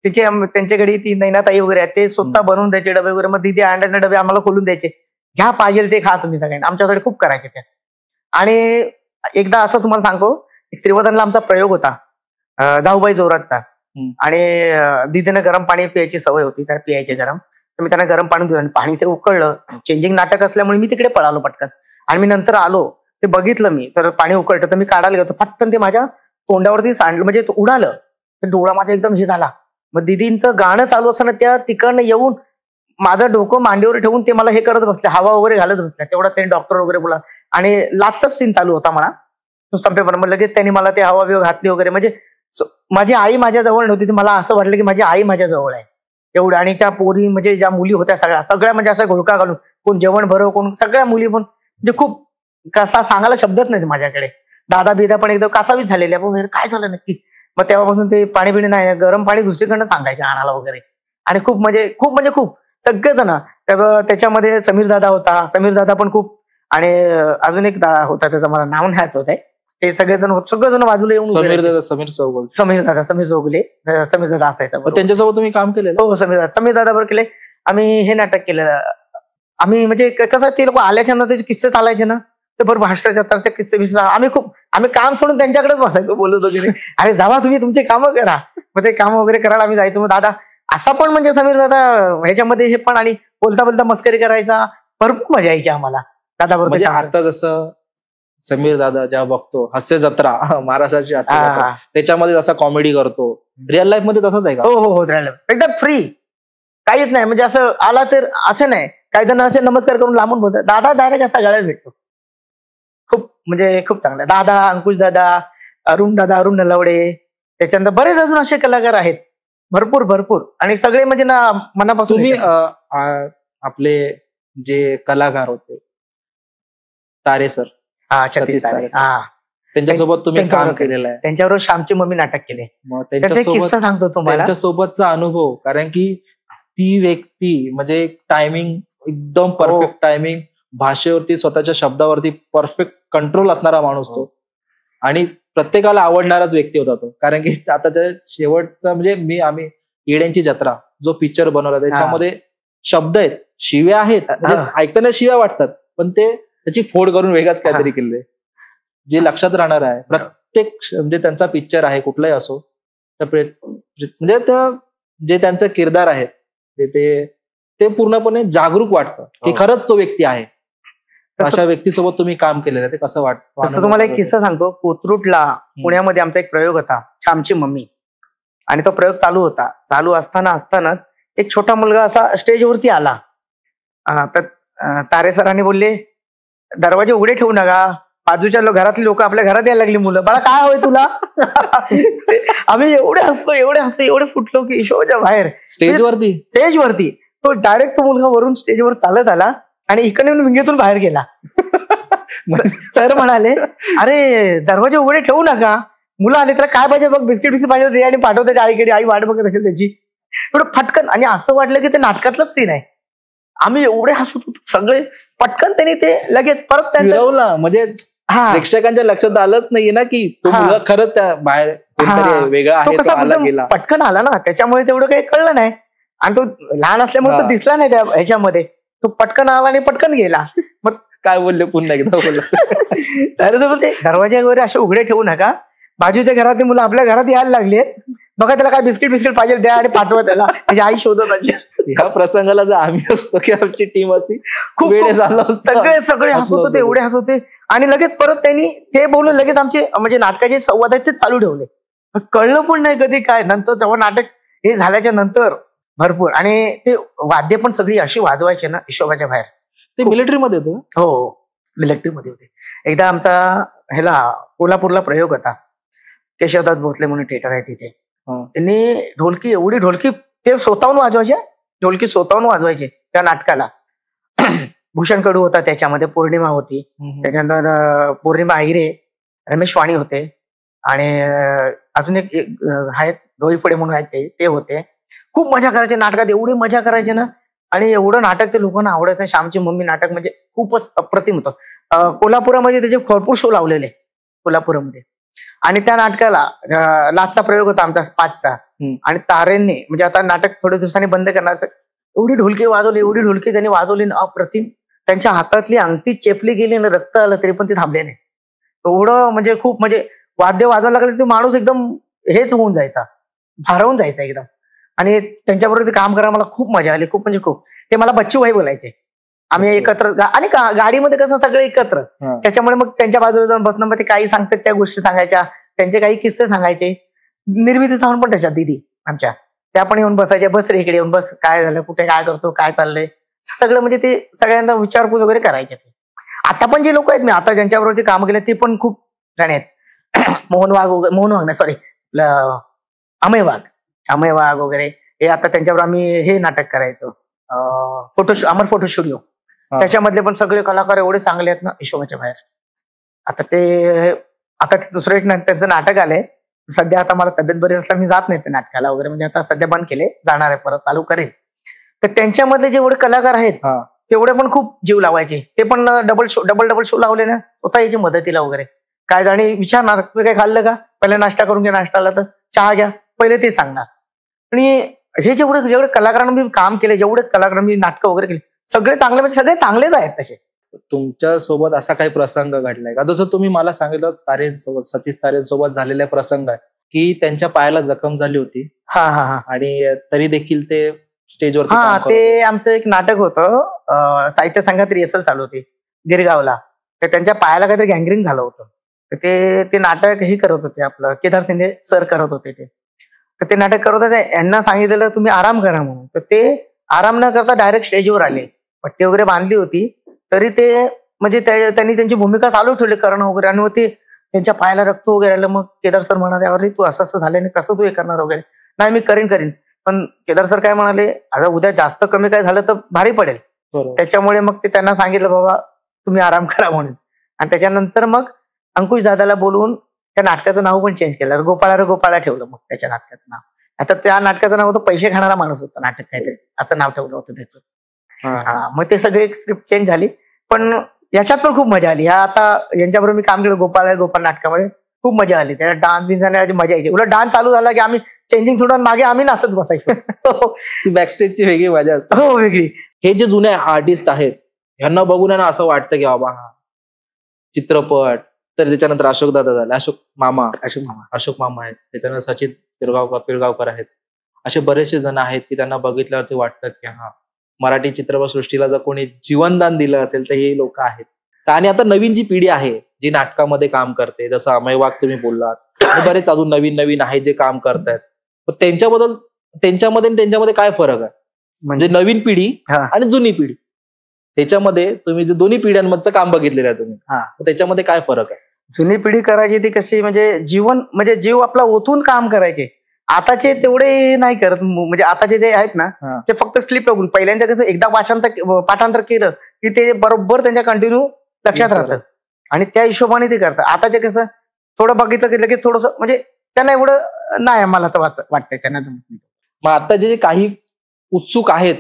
त्यांच्याकडे ती नैनाताई वगैरे आहेत, ते स्वतः बनवून द्यायचे डबे वगैरे. मग दीदी अंड्याचे डबे आम्हाला खोलून द्यायचे, घ्या पाहिजे ते खा तुम्ही सगळ्यांनी. आमच्याकडे खूप करायचे ते. आणि एकदा असं तुम्हाला सांगतो, श्रीवर्धनला आमचा प्रयोग होता जाऊबाई जोरातचा. आणि दीदीनं गरम पाणी प्यायची सवय होती, तर पियायचे गरम. तर मी त्यांना गरम पाणी दिलं आणि पाणी ते उकळलं. चेंजिंग नाटक असल्यामुळे मी तिकडे पळालो पटकन. आणि मी नंतर आलो, ते बघितलं मी, तर पाणी उकळतं. तर मी काढायला गेलो, फटकन ते माझ्या तोंडावरती सांडलं, म्हणजे उडालं. तर डोळा माझा एकदम हे झाला. मग दीदींचं गाणं चालू असताना त्या तिकडनं येऊन माझं डोकं मांडीवर ठेवून ते मला हे करत बसले, हवा वगैरे घालत बसल्या. तेवढा त्यांनी डॉक्टर वगैरे बोला आणि लाचचाच सीन चालू होता म्हणा. तो संपेपर्यंत मग लगेच त्यांनी मला ते हवा बिवा घातली वगैरे. म्हणजे माझी आई माझ्या जवळ नव्हती, मला असं वाटलं की माझी आई माझ्या जवळ आहे एवढं. आणि त्या पोरी म्हणजे ज्या मुली होत्या सगळ्या म्हणजे असा घोळका घालून, कोण जेवण भरव, कोण सगळ्या मुली पण म्हणजे खूप कसा सांगायला शब्दच नाही माझ्याकडे. दादा बिदा पण एकदम कासावीच झालेल्या, काय झालं नक्की. मग तेव्हापासून ते पाणी पिणे नाही, गरम पाणी दुसरीकडनं सांगायचे आणायला वगैरे. आणि खूप सगळेजण. त्याच्यामध्ये समीर दादा होता, समीर दादा पण खूप. आणि अजून एक दादा होता, त्याचं मला नाव नाही आठवत आहे. ते सगळेजण बाजूला येऊन समीर दादा असायचा. त्यांच्यासोबत तुम्ही काम केलं? हो, समीर दादा बरोबर केले. आम्ही हे नाटक केलं. आम्ही म्हणजे कसं ते लोक आल्याच्या नंतर त्याचे किस्से चालायचे ना, तर बरोबर भ्रष्टाचारचे किस्से आम्ही काम सोडून त्यांच्याकडेच बसायचो बोलत वगैरे. अरे जावा तुम्ही तुमचे कामं करा. मग ते काम वगैरे करायला आम्ही जायचो. मग दादा असा पण म्हणजे समीर दादा ह्याच्यामध्ये हे पण, आणि बोलता मस्करी करायचा, भरपूर मजा यायची आम्हाला दादा बरोबर. म्हणजे आता जसं समीर दादा जेव्हा बघतो हास्य जत्रा महाराष्ट्राची असते, त्याच्यामध्ये जसा कॉमेडी करतो, रिअल लाईफ मध्ये तसंच आहे का? हो, एकदम फ्री, काहीच नाही. म्हणजे असं आला तर असं नाही, काही जण असे नमस्कार करून लांबून बोलतात. दादा डायरेक्ट असा गळ्यात भेटतो. खूप चांगला दादा, अंकुश दादा, अरुण नलवडे, त्याच्यानंतर बरेच अजून असे कलाकार आहेत, भरपूर. आणि सगळे म्हणजे ना मनापासून. तुम्ही आपले जे कलाकार होते तारे सर, त्यांच्यासोबत तुम्ही काम केलेलं आहे. त्यांच्याबरोबर श्यामची मम्मी नाटक केले. मग किस्सा सांगतो तुम्हाला त्यांच्यासोबतचा अनुभव, कारण की ती व्यक्ती म्हणजे टायमिंग एकदम परफेक्ट टायमिंग, भाषेवरती स्वतःच्या शब्दावरती परफेक्ट कंट्रोल असणारा माणूस तो, आणि प्रत्येकाला आवडणाराच व्यक्ती होता तो. कारण की आता त्या शेवटचा म्हणजे आम्ही येड्यांची जत्रा जो पिक्चर बनवला त्याच्यामध्ये शब्द आहेत, शिव्या आहेत, म्हणजे ऐकताना शिव्या वाटतात, पण ते त्याची फोड करून वेगळाच काहीतरी केले जे लक्षात राहणार आहे. प्रत्येक म्हणजे त्यांचा पिक्चर आहे कुठलाही असो, म्हणजे जे त्यांचं किरदार आहे ते पूर्णपणे जागरूक वाटतं की खरंच तो व्यक्ती आहे. अशा व्यक्तीसोबत तुम्ही काम केलेलं आहे, ते कसं वाटतं? तसं तुम्हाला एक किस्सा सांगतो. कोथरूडला पुण्यामध्ये आमचा एक प्रयोग होता, श्यामची मम्मी, आणि तो प्रयोग चालू असतानाच एक छोटा मुलगा असा स्टेजवरती आला. तर तारे सरांनी बोलले, दरवाजे उघडे ठेवू नका, बाजूच्या घरातली लोक आपल्या घरात यायला लागली मुलं, बाळा काय हवंय तुला? आम्ही एवढे फुटलो की शोच्या बाहेर स्टेजवरती तो डायरेक्ट तो मुलगा वरून स्टेजवर चालत आला आणि इकडे विंगेतून बाहेर गेला. सर म्हणाले, अरे दरवाजे उघडे ठेवू नका, मुलं आले तर काय पाहिजे बघ, बिस्किट पाहिजे ते, आणि पाठव त्याच्या आईकडे, आई वाट बघत असेल त्याची. एवढं फटकन, आणि असं वाटलं की ते नाटकातलंच सीन आहे. आम्ही एवढे हसत होतो सगळे. पटकन त्यांनी ते लगेच परत फिरवला, म्हणजे प्रेक्षकांच्या लक्षात आलंच नाहीये ना की तो मुलगा खरंच त्या बाहेर वेगळा आहे, पटकन आला ना, त्याच्यामुळे तेवढं काही कळलं नाही. आणि तो लहान असल्यामुळे तो दिसला नाही त्या ह्याच्यामध्ये, तो पटकन आला आणि पटकन गेला. मग काय बोलले पुन्हा एकदा बोलला, अरे तो बोलते दरवाजे वगैरे असे उघडे ठेवू नका, बाजूच्या घरातली मुलं आपल्या घरात यायला लागली, बघा त्याला काय बिस्किट पाहिजे द्या आणि पाठवा त्याला, त्याची आई शोधत असेल. ह्या प्रसंगाला जर आम्ही असतो की आमची टीम असती खूप वेळ झाला, सगळे हसत होते, एवढे हसत होते. आणि लगेच परत त्यांनी ते बोलून लगेच आमचे म्हणजे नाटकाचे संवाद आहेत ते चालू ठेवले. कळलं पण नाही कधी काय. नंतर जेव्हा नाटक हे झाल्याच्या नंतर भरपूर, आणि ते वाद्य पण सगळी अशी वाजवायचे ना हिशोबाच्या बाहेर. ते मिलिटरीमध्ये होतं? हो, मिलिटरीमध्ये होते. एकदा आमचा कोल्हापूरला प्रयोग होता, केशवदास भोसले म्हणून थिएटर आहे तिथे. त्यांनी एवढी ढोलकी ते स्वतःहून वाजवायचे, ढोलकी स्वतःहून वाजवायचे त्या नाटकाला. भूषण कडू होता त्याच्यामध्ये, पौर्णिमा होती, त्याच्यानंतर पौर्णिमा आहिरे, रमेश वाणी होते, आणि अजून एक आहेत डोईफोडे म्हणून आहेत ते होते. खूप मजा करायचे नाटकात, एवढी मजा करायचे ना, आणि एवढं नाटक ते लोकांना आवडायचं. श्यामची मम्मी नाटक म्हणजे खूपच अप्रतिम होतं. कोल्हापुरामध्ये त्याचे भरपूर शो लावलेले कोल्हापुरामध्ये. आणि त्या नाटकाला लास्टचा प्रयोग होता आमचा 5चा, आणि तारेंनी म्हणजे आता नाटक थोड्या दिवसांनी बंद करणार, एवढी ढोलकी त्यांनी वाजवली ना, अप्रतिम. त्यांच्या हातातली अंगठी चेपली गेली ना, रक्त आलं तरी पण ते थांबले नाही. एवढं म्हणजे खूप, म्हणजे वाद्य वाजवायला लागले ते माणूस एकदम हेच होऊन जायचा, भारावून जायचा एकदम. आणि त्यांच्याबरोबर ते काम करायला मला खूप मजा आली, खूप म्हणजे खूप. ते मला बच्चू भाई बोलायचे. आम्ही एकत्र, आणि गाडीमध्ये कसं सगळे एकत्र, त्याच्यामुळे मग त्यांच्या बाजूला जाऊन बसणं, मग ते काही सांगतात त्या गोष्टी सांगायच्या, त्यांचे काही किस्से सांगायचे. निर्मिती सावंत पण त्याच्यात दिदी आमच्या, त्या पण येऊन बसायच्या, बस रे इकडे येऊन बस, काय झालं, कुठे काय करतो, काय चाललंय, सगळं म्हणजे ते सगळ्यांना विचारपूस वगैरे करायचे. आता पण जे लोक आहेत मी आता ज्यांच्याबरोबर काम केले ते पण खूप जण आहेत. मोहन वाघ नाही, सॉरी, अमय वाघ वगैरे, हे आता त्यांच्यावर आम्ही हे नाटक करायचो, अमर फोटो स्टुडिओ, त्याच्यामधले पण सगळे कलाकार एवढे चांगले आहेत ना हिशोबाच्या बाहेर. आता ते दुसरं एक त्यांचं नाटक आलंय सध्या. आता मला तब्येत बरी असल्यास मी जात नाही ते नाटकाला वगैरे, म्हणजे आता सध्या बंद केले, जाणार आहे, परत चालू करेल. तर त्यांच्यामधले जेवढे कलाकार आहेत तेवढे पण खूप जीव लावायचे. ते पण डबल शो लावले ना स्वतः याची मदतीला वगैरे. काय जाणे विचारणार, तुम्ही काय खाल्लं का, पहिले नाश्ता करून घ्या, नाश्ता आला तर चहा घ्या, पहिले ते सांगणार. आणि हे जेवढे कलाकारांना मी काम केले, जेवढे कलाकारांना मी नाटकं वगैरे केली, सगळे चांगले, म्हणजे सगळे चांगलेच आहेत तसे. तुमच्या सोबत असा काही प्रसंग घडलाय का, जसं तुम्ही मला सांगितलं सतीश तारेंसोबत झालेला प्रसंग आहे की त्यांच्या पायाला जखम झाली होती, आणि तरी देखील ते स्टेजवर, ते आमचं एक नाटक होतं, साहित्य संघात रिहर्सल चालू होती गिरगावला. तर त्यांच्या पायाला काहीतरी गँग्रीन झालं होतं. तर ते नाटक हे करत होते, आपलं केदार शिंदे सर करत होते ते. तर ते नाटक करत होते, यांना सांगितलेलं तुम्ही आराम करा म्हणून. तर ते आराम न करता डायरेक्ट स्टेजवर आले, पट्टी वगैरे बांधली होती, तरी ते म्हणजे त्यांनी त्यांची भूमिका चालू ठेवली करणं वगैरे. आणि मग ते त्यांच्या पायाला रक्त वगैरे आलं. मग केदार सर म्हणाले, अरे तू असं झालं नाही, कसं तू हे करणार वगैरे. नाही मी करीन. पण केदार सर काय म्हणाले, आता उद्या जास्त कमी काय झालं तर भारी पडेल. त्याच्यामुळे मग ते त्यांना सांगितलं, बाबा तुम्ही आराम करा म्हणून. आणि त्याच्यानंतर मग अंकुश दादाला बोलवून त्या नाटकाचं नाव पण चेंज केलं, गोपाळा ठेवलं मग त्याच्या नाटकाचं नाव. आता त्या नाटकाचं नाव होतं पैसे खाणारा माणूस होता नाटक, काहीतरी असं नाव ठेवलं होतं त्याचं. मग ते सगळे स्क्रिप्ट चेंज झाली. पण याच्यात पण खूप मजा आली. ह्या आता यांच्याबरोबर मी काम केलं गोपाळ नाटकामध्ये, खूप मजा आली. त्याला डान्स बिन्स आणि मजा यायची. उलट डान्स चालू झाला की आम्ही चेंजिंग सोडून मागे आम्ही नाचत बसायचो. ती बॅकस्टेजची वेगळी मजा असते. हो, वेगळी. हे जे जुने आर्टिस्ट आहेत ह्यांना बघून आहे ना असं वाटतं की बाबा हा चित्रपट, तर त्याच्यानंतर अशोक दादा झाले, अशोक मामा आहेत, त्याच्यानंतर सचिन पिळगावकर आहेत. असे बरेचसे जण आहेत की त्यांना बघितल्यावरती वाटतं की हा मराठी चित्रपटसृष्टीला जर कोणी जीवनदान दिलं असेल तर हे लोक आहेत. आणि आता नवीन जी पिढी आहे जी नाटकामध्ये काम करते, जसं अमय वाघ तुम्ही बोललात, आणि बरेच अजून नवीन आहेत जे काम करतायत, त्यांच्यामध्ये काय फरक आहे? म्हणजे नवीन पिढी आणि जुनी पिढी त्याच्यामध्ये तुम्ही जे दोन्ही पिढ्यांमधचं काम बघितलेलं आहे तुम्ही, त्याच्यामध्ये काय फरक आहे? जुनी पिढी करायची ती कशी, म्हणजे जीव आपला ओतून काम करायचे. आताचे तेवढे नाही करत. म्हणजे आताचे जे आहेत ना ते फक्त स्लिप बघून, पहिल्यांदा कसं एकदा पाठांतर केलं की ते बरोबर त्यांच्या कंटिन्यू लक्षात राहतं आणि त्या हिशोबाने ते करतात. आताचे कसं थोडं बघितलं की लगेच थोडंसं, म्हणजे त्यांना एवढं नाही, मला तर वाटतंय त्यांना. मग आता जे काही उत्सुक आहेत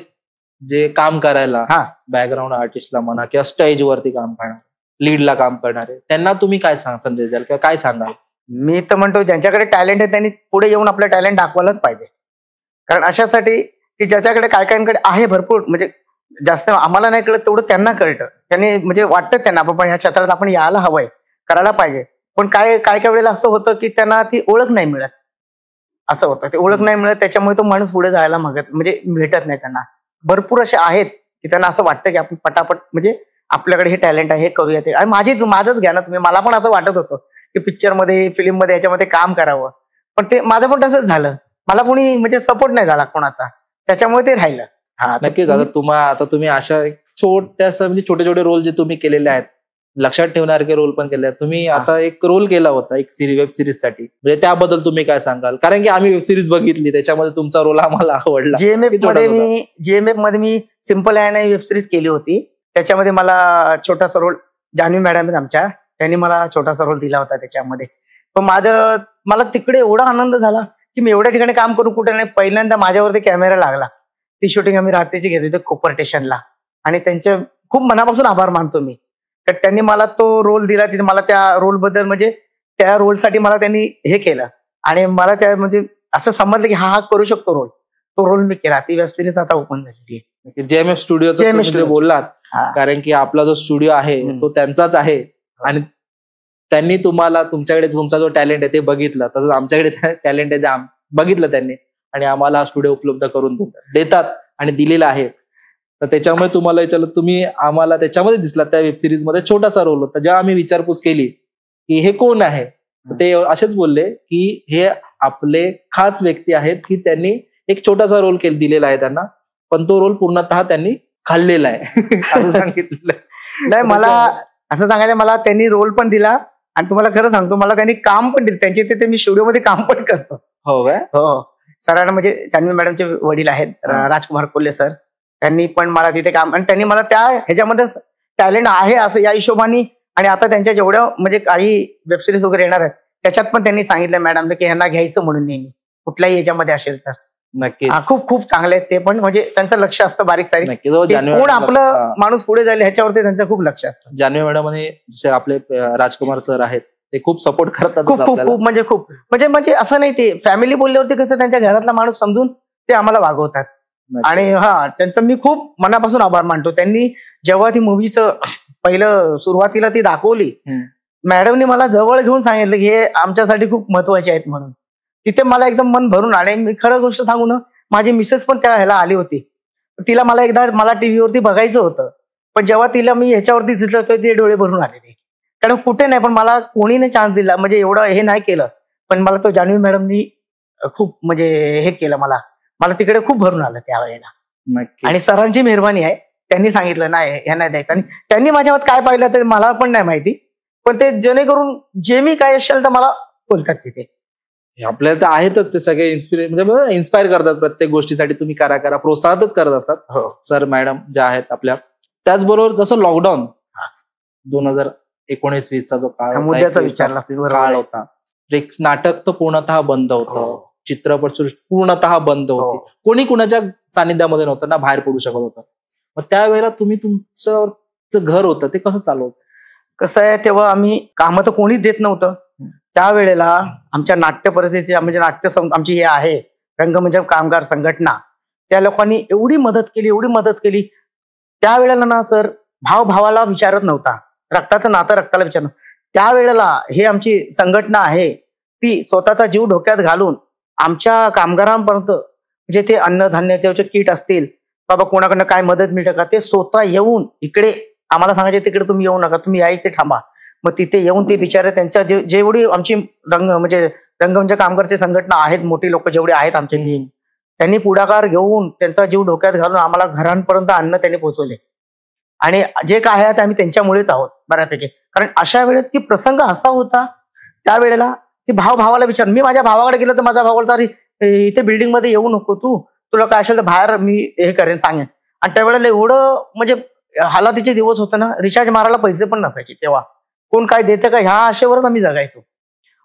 जे काम करायला, बॅकग्राऊंड आर्टिस्टला म्हणा किंवा स्टेज वरती काम करणार, लीडला काम करणारे, त्यांना तुम्ही काय संदेश द्याल किंवा काय सांगाल? मी तर म्हणतो ज्यांच्याकडे टॅलेंट आहे त्यांनी पुढे येऊन आपलं टॅलेंट दाखवायलाच पाहिजे. कारण अशासाठी की ज्याच्याकडे काहींकडे आहे भरपूर, म्हणजे जास्त आम्हाला नाही कळत तेवढं त्यांना कळतं. त्यांनी म्हणजे वाटतं त्यांना आपण ह्या क्षेत्रात आपण यायला हवंय, करायला पाहिजे. पण काय वेळेला असं होतं की त्यांना ती ओळख नाही मिळत. असं होतं, ते ओळख नाही मिळत, त्याच्यामुळे तो माणूस पुढे जायला म्हणजे भेटत नाही त्यांना. भरपूर असे आहेत की त्यांना असं वाटतं की आपण पटापट, म्हणजे आपल्याकडे हे टॅलेंट आहे, हे करूया ते. आणि माझंच घ्या ना तुम्ही, मला पण असं वाटत होतं की पिक्चर मध्ये, फिल्म मध्ये, याच्यामध्ये काम करावं. पण ते माझं पण तसंच झालं. मला कोणी म्हणजे सपोर्ट नाही झाला कोणाचा, त्याच्यामुळे ते राहिलं. नक्कीच. आता तुम्ही अशा छोटे छोटे रोल जे तुम्ही केलेले आहेत, लक्षात ठेवणारे रोल पण केले आहेत तुम्ही. आता एक रोल केला होता एक वेब सिरीज साठी, म्हणजे त्याबद्दल तुम्ही काय सांगाल? कारण की आम्ही वेब सिरीज बघितली, त्याच्यामध्ये तुमचा रोल आम्हाला आवडला. जीएमएफ मध्ये मी सिम्पल आहे वेब सिरीज केली होती. त्याच्यामध्ये मला छोटासा रोल, जान्हवी मॅडम आमच्या, त्यांनी मला छोटासा रोल दिला होता त्याच्यामध्ये. पण मला तिकडे एवढा आनंद झाला की मी एवढ्या ठिकाणी काम करू कुठे नाही. पहिल्यांदा माझ्यावरती कॅमेरा लागला. ती शूटिंग आम्ही रात्रीची घेत होतो कोपर स्टेशनला, आणि त्यांचे खूप मनापासून आभार मानतो मी. तर त्यांनी मला तो रोल दिला. तिथे मला त्या रोल बद्दल, म्हणजे त्या रोलसाठी मला त्यांनी हे केलं आणि मला त्या म्हणजे असं समजलं की हा करू शकतो रोल. तो रोल मी केला. ती वेब सिरीज आता ओपन झालेली आहे. जेएमएफ स्टुडिओ बोललात, कारण की आपला जो स्टुडिओ आहे तो त्यांचाच आहे आणि त्यांनी तुमच्याकडे तुमचा जो टॅलेंट आहे ते बघितलं, तसंच आमच्याकडे टॅलेंट आहे ते बघितलं त्यांनी आणि आम्हाला स्टुडिओ उपलब्ध करून देतात आणि दिलेला आहे. तर त्याच्यामुळे तुम्हाला विचारलं, तुम्ही आम्हाला त्याच्यामध्ये दिसला त्या वेब सिरीज मध्ये छोटासा रोल होता. जेव्हा आम्ही विचारपूस केली की हे कोण आहे, ते असेच बोलले की हे आपले खास व्यक्ती आहेत की त्यांनी एक छोटासा रोल दिलेला आहे त्यांना, पण तो रोल पूर्णतः त्यांनी खाल्लेला आहे असं सांगितलं. नाही, मला असं सांगायचं, मला त्यांनी रोल पण दिला आणि तुम्हाला खरं सांगतो मला त्यांनी काम पण दिलं. त्यांचे ते मी स्टुडिओमध्ये काम पण करतो. हो काय? हो. सरांना म्हणजे जान्हवी मॅडमचे वडील आहेत राजकुमार कोल्हे सर, त्यांनी पण मला तिथे काम, आणि त्यांनी मला त्या ह्याच्यामध्ये टॅलेंट आहे असं या हिशोबाने, आणि आता त्यांच्या जेवढ्या म्हणजे काही वेबसिरीज वगैरे येणार आहेत त्याच्यात पण त्यांनी सांगितलं मॅडमने की ह्यांना घ्यायचं म्हणून नेहमी कुठल्याही याच्यामध्ये असेल तर. नक्की. खूप खूप चांगले आहेत ते पण, म्हणजे त्यांचं लक्ष असतं बारीक सारीक, कोण आपलं माणूस पुढे जाईल ह्याच्यावरती त्यांचं खूप लक्ष असतं. जान्हवी मॅडम आणि जसे आपले राजकुमार सर आहेत ते खूप सपोर्ट करतात. खूप म्हणजे असं नाही, ते फॅमिली बोलल्यावरती कसं त्यांच्या घरातला माणूस समजून ते आम्हाला वागवतात. आणि त्यांचं मी खूप मनापासून आभार मानतो. त्यांनी जेव्हा ती मूवीचं पहिलं सुरुवातीला ती दाखवली, मॅडमनी मला जवळ घेऊन सांगितलं की हे आमच्यासाठी खूप महत्वाचे आहेत म्हणून. तिथे मला एकदम मन भरून आले. मी खरं गोष्ट सांगू ना, माझी मिसेस पण त्या ह्याला आली होती. तिला मला टीव्हीवरती बघायचं होतं, पण जेव्हा तिला मी ह्याच्यावरती दिसलं तर ते डोळे भरून आलेले. कारण कुठे नाही, पण मला कोणीने चान्स दिला, म्हणजे एवढं हे नाही केलं, पण मला तो जान्हवी मॅडमनी खूप म्हणजे हे केलं. मला तिकडे खूप भरून आलं त्यावेळेला. आणि सरांची मेहरबानी आहे, त्यांनी सांगितलं नाही हे नाही द्यायचं, आणि त्यांनी माझ्यावर काय पाहिलं ते मला पण नाही माहिती, पण ते जेणेकरून जे मी काय असेल तर मला बोलतात तिथे. आपल्याला तर आहेतच ते सगळे इन्स्पायर करतात प्रत्येक गोष्टीसाठी. तुम्ही करा प्रोत्साहनच करत असतात सर मॅडम ज्या आहेत आपल्या. त्याचबरोबर जसं लॉकडाऊन 2019-20चा जो काळ होता, नाटक तर पूर्णतः बंद होतं, चित्रपट पूर्णतः बंद होते, कोणी कुणाच्या सानिध्यामध्ये नव्हतं ना, बाहेर पडू शकत होतं. मग त्यावेळेला तुम्ही तुमचं घर होतं ते कसं चालवत? कसं आहे, तेव्हा आम्ही कामं तर कोणीच देत नव्हतं. त्यावेळेला आमच्या नाट्य परिस्थिती म्हणजे आमची हे आहे रंगमंच कामगार संघटना, त्या लोकांनी एवढी मदत केली. त्यावेळेला ना सर, भावाला विचारत नव्हता, रक्ताचं नातं रक्ताला विचारलं. त्यावेळेला हे आमची संघटना आहे ती स्वतःचा जीव धोक्यात घालून आमच्या कामगारांपर्यंत जे ते अन्नधान्याचे जे किट असतील, बाबा कोणाकडनं काय मदत मिळतं का, ते स्वतः येऊन इकडे आम्हाला सांगायचे, तिकडे तुम्ही येऊ नका, तुम्ही या इथे थांबा. मग तिथे येऊन ते बिचारे त्यांच्या जेवढी आमची रंगमंच कामगारची संघटना आहेत, मोठी लोक जेवढे आहेत आमचे टीम, त्यांनी पुढाकार घेऊन त्यांचा जीव धोक्यात घालून आम्हाला घरांपर्यंत अन्न त्यांनी पोहोचवले. आणि जे काय आहे ते आम्ही त्यांच्यामुळेच आहोत बऱ्यापैकी. कारण अशा वेळेत ती प्रसंग असा होता, त्यावेळेला ती भावाला विचार, मी माझ्या भावाकडे गेलो तर माझा भाव बोलतो, अरे इथे बिल्डिंग मध्ये येऊ नको, तुला काय असेल तर बाहेर मी हे करेन सांगेन. आणि त्यावेळेला एवढं म्हणजे हालातीचे दिवस होते ना, रिचार्ज मारायला पैसे पण नसायचे तेव्हा, कोण काय देतं का ह्या आशेवरच आम्ही जगायचो.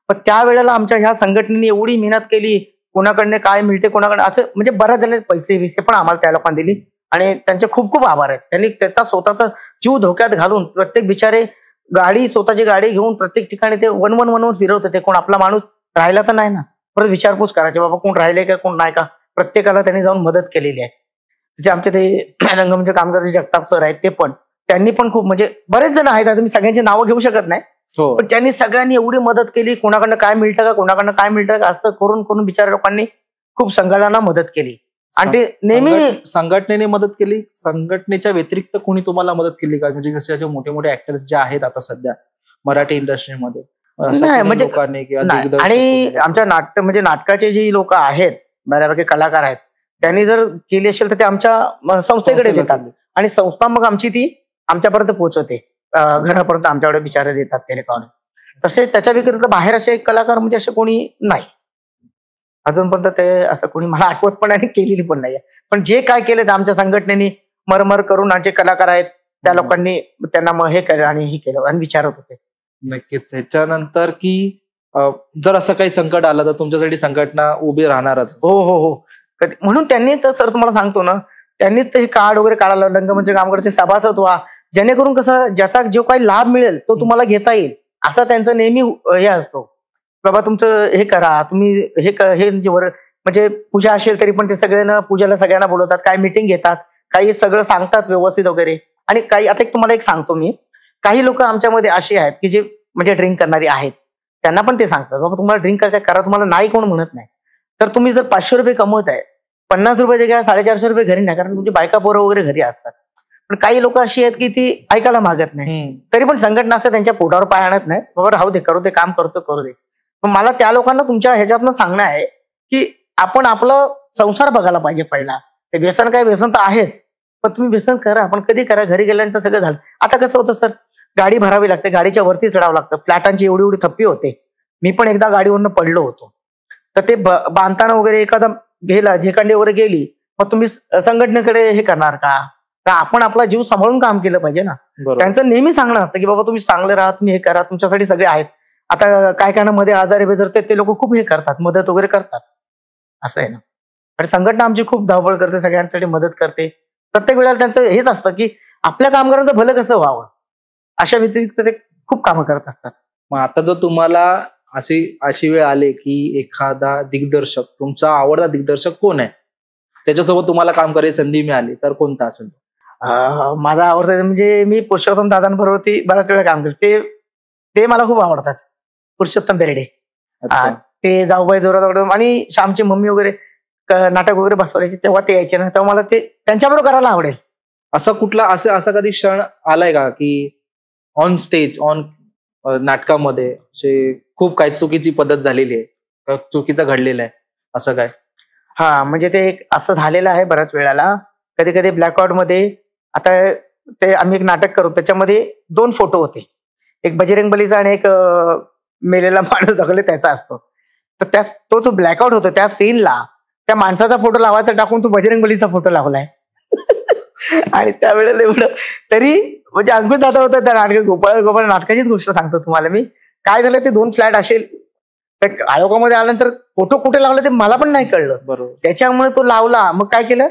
पण त्यावेळेला आमच्या ह्या संघटनेने एवढी मेहनत केली, कोणाकडनं काय मिळते कोणाकडे असं म्हणजे बऱ्याच जणांनी पैसे पण आम्हाला त्या लोकांनी दिली आणि त्यांचे खूप आभार आहेत. त्यांनी त्याचा स्वतःचा जीव धोक्यात घालून प्रत्येक बिचारे स्वतःची गाडी घेऊन प्रत्येक ठिकाणी ते वन फिरवत होते. कोण आपला माणूस राहिला तर नाही ना, परत विचारपूस करायचे, बाबा कोण राहिले का कोण नाही का, प्रत्येकाला त्यांनी जाऊन मदत केलेली आहे. त्याचे आमचे ते रंगमंच कामगारचे जगताप सर आहेत, ते पण त्यांनी पण खूप म्हणजे बरेच जण आहेत, आता मी सगळ्यांची नावं घेऊ शकत नाही, पण त्यांनी सगळ्यांनी एवढी मदत केली. कोणाकडनं काय मिळतं का असं करून बिचाऱ्या लोकांनी खूप संघटनांना मदत केली. आणि ते नेहमी संघटनेने मदत केली. संघटनेच्या व्यतिरिक्त कोणी तुम्हाला मदत केली का? म्हणजे जसे मोठे ऍक्टर्स जे आहेत आता सध्या मराठी इंडस्ट्रीमध्ये, नाही म्हणजे आणि आमच्या नाटकाचे जे लोक आहेत बऱ्यापैकी कलाकार आहेत, त्यांनी जर केली असेल तर ते आमच्या संस्थेकडे देतात आणि संस्था मग आमची ती आमच्यापर्यंत पोहोचवते, घरापर्यंत आमच्याकडे बिचारे देतात ते रेकॉर्ड. तसे त्याच्या व्यतिरिक्त बाहेर असे कलाकार म्हणजे असे कोणी नाही अजूनपर्यंत, ते असं कोणी मला आठवत पण आणि केलेली पण नाही. पण जे काय केलं ते आमच्या संघटनेने मरमर करून जे कलाकार आहेत त्या लोकांनी त्यांना मग हे केलं आणि हे केलं आणि विचारत होते. नक्कीच. ह्याच्यानंतर की जर असं काही संकट आलं तर तुमच्यासाठी संघटना उभी राहणारच. हो. म्हणून त्यांनी तर सर तुम्हाला सांगतो ना, त्यांनीच हे कार्ड वगैरे काढायला रंगमंच कामगारचे सभासद व्हा, जेणेकरून कसं ज्याचा जो काही लाभ मिळेल तो तुम्हाला घेता येईल, असा त्यांचं नेहमी हे असतो. बाबा तुमचं हे करा, तुम्ही हे म्हणजे पूजा असेल तरी पण ते सगळ्यांना पूजाला सगळ्यांना बोलवतात, काय मिटिंग घेतात, काही सगळं सांगतात व्यवस्थित वगैरे. आणि काही आता तुम्हाला एक सांगतो मी, काही लोक आमच्यामध्ये असे आहेत की जे म्हणजे ड्रिंक करणारी आहेत, त्यांना पण ते सांगतात बाबा तुम्हाला ड्रिंक करायचं करा, तुम्हाला नाही कोण म्हणत नाही. तर तुम्ही जर 500 रुपये कमवत आहे, 50 रुपये घ्या, 450 रुपये घरी नाही, कारण तुमची बायका पोरं वगैरे घरी असतात. पण काही लोक अशी आहेत की ती ऐकायला मागत नाही, तरी पण संघटना असते त्यांच्या पोटावर पाय आणत नाही, बाबा राहू दे, करू दे, काम करू दे. पण मला त्या लोकांना तुमच्या ह्याच्यातनं सांगणं आहे की आपण आपलं संसार बघायला पाहिजे पहिला. ते व्यसन तर आहेच, पण तुम्ही व्यसन करा, पण कधी करा, घरी गेल्यानंतर सगळं झालं. आता कसं होतं सर, गाडी भरावी लागते, गाडीच्या वरती चढावं लागतं, फ्लॅटांची एवढी थप्पी होते. मी पण एकदा गाडीवरनं पडलो होतो, तर ते बांधताना वगैरे एखादा गेला, झेकांडी वगैरे गेली, मग तुम्ही संघटनेकडे हे करणार का? तर आपण आपला जीव सांभाळून काम केलं पाहिजे ना. त्यांचं नेहमी सांगणं असतं की बाबा तुम्ही चांगले राहा, तुम्ही हे करा, तुमच्यासाठी सगळे आहेत. आता काय मध्ये आजारी बेजारते ते लोक खूप हे करतात, मदत वगैरे करतात, असं आहे ना. आणि संघटना आमची खूप धावपळ करते, सगळ्यांसाठी मदत करते. प्रत्येक वेळेला त्यांचं हेच असतं की आपल्या कामगारांचं भलं कसं व्हावं, अशा व्यतिरिक्त ते खूप कामं करत असतात. मग आता जर तुम्हाला अशी वेळ आली की एखादा दिग्दर्शक, तुमचा आवडता दिग्दर्शक कोण आहे, त्याच्यासोबत तुम्हाला काम करायची संधी मिळाली तर कोणता असेल? माझा आवडता म्हणजे मी पुरुषोत्तम दादांबरोबर बऱ्याच वेळा काम करते, ते मला खूप आवडतात. पुरुषोत्तम बेर्डे, ते जाऊबाई जोरात आणि श्यामची मम्मी वगैरे नाटक वगैरे बसवायचे तेव्हा ते यायचे ना, तेव्हा मला ते त्यांच्याबरोबर करायला आवडेल. असा कधी क्षण आलाय का की ऑन स्टेज नाटकामध्ये खूप काही चुकीची पद्धत झालेली आहे, चुकीचं घडलेलं आहे, असं काय? हा, म्हणजे ते असं झालेलं आहे बऱ्याच वेळाला. कधी कधी ब्लॅकआउट मध्ये, आता ते आम्ही एक नाटक करू, त्याच्यामध्ये 2 फोटो होते, एक बजरंग बलीचा आणि एक मेलेला माणूस दाखवले त्याचा असतो. तर तो जो ब्लॅकआउट होतो त्या सीनला त्या माणसाचा फोटो लावायचा टाकून तो बजरंग बलीचा फोटो लावलाय. आणि त्यावेळेला एवढं तरी म्हणजे अंकुश दादा होता त्या नाटक, गोपाळ नाटकाचीच गोष्ट सांगतो तुम्हाला मी. काय झालं, ते 2 फ्लॅट असेल तर आयोगामध्ये आल्यानंतर फोटो कुठे लावला ते मला पण नाही कळलं. बरोबर, त्याच्यामुळे तो लावला. मग काय केलं,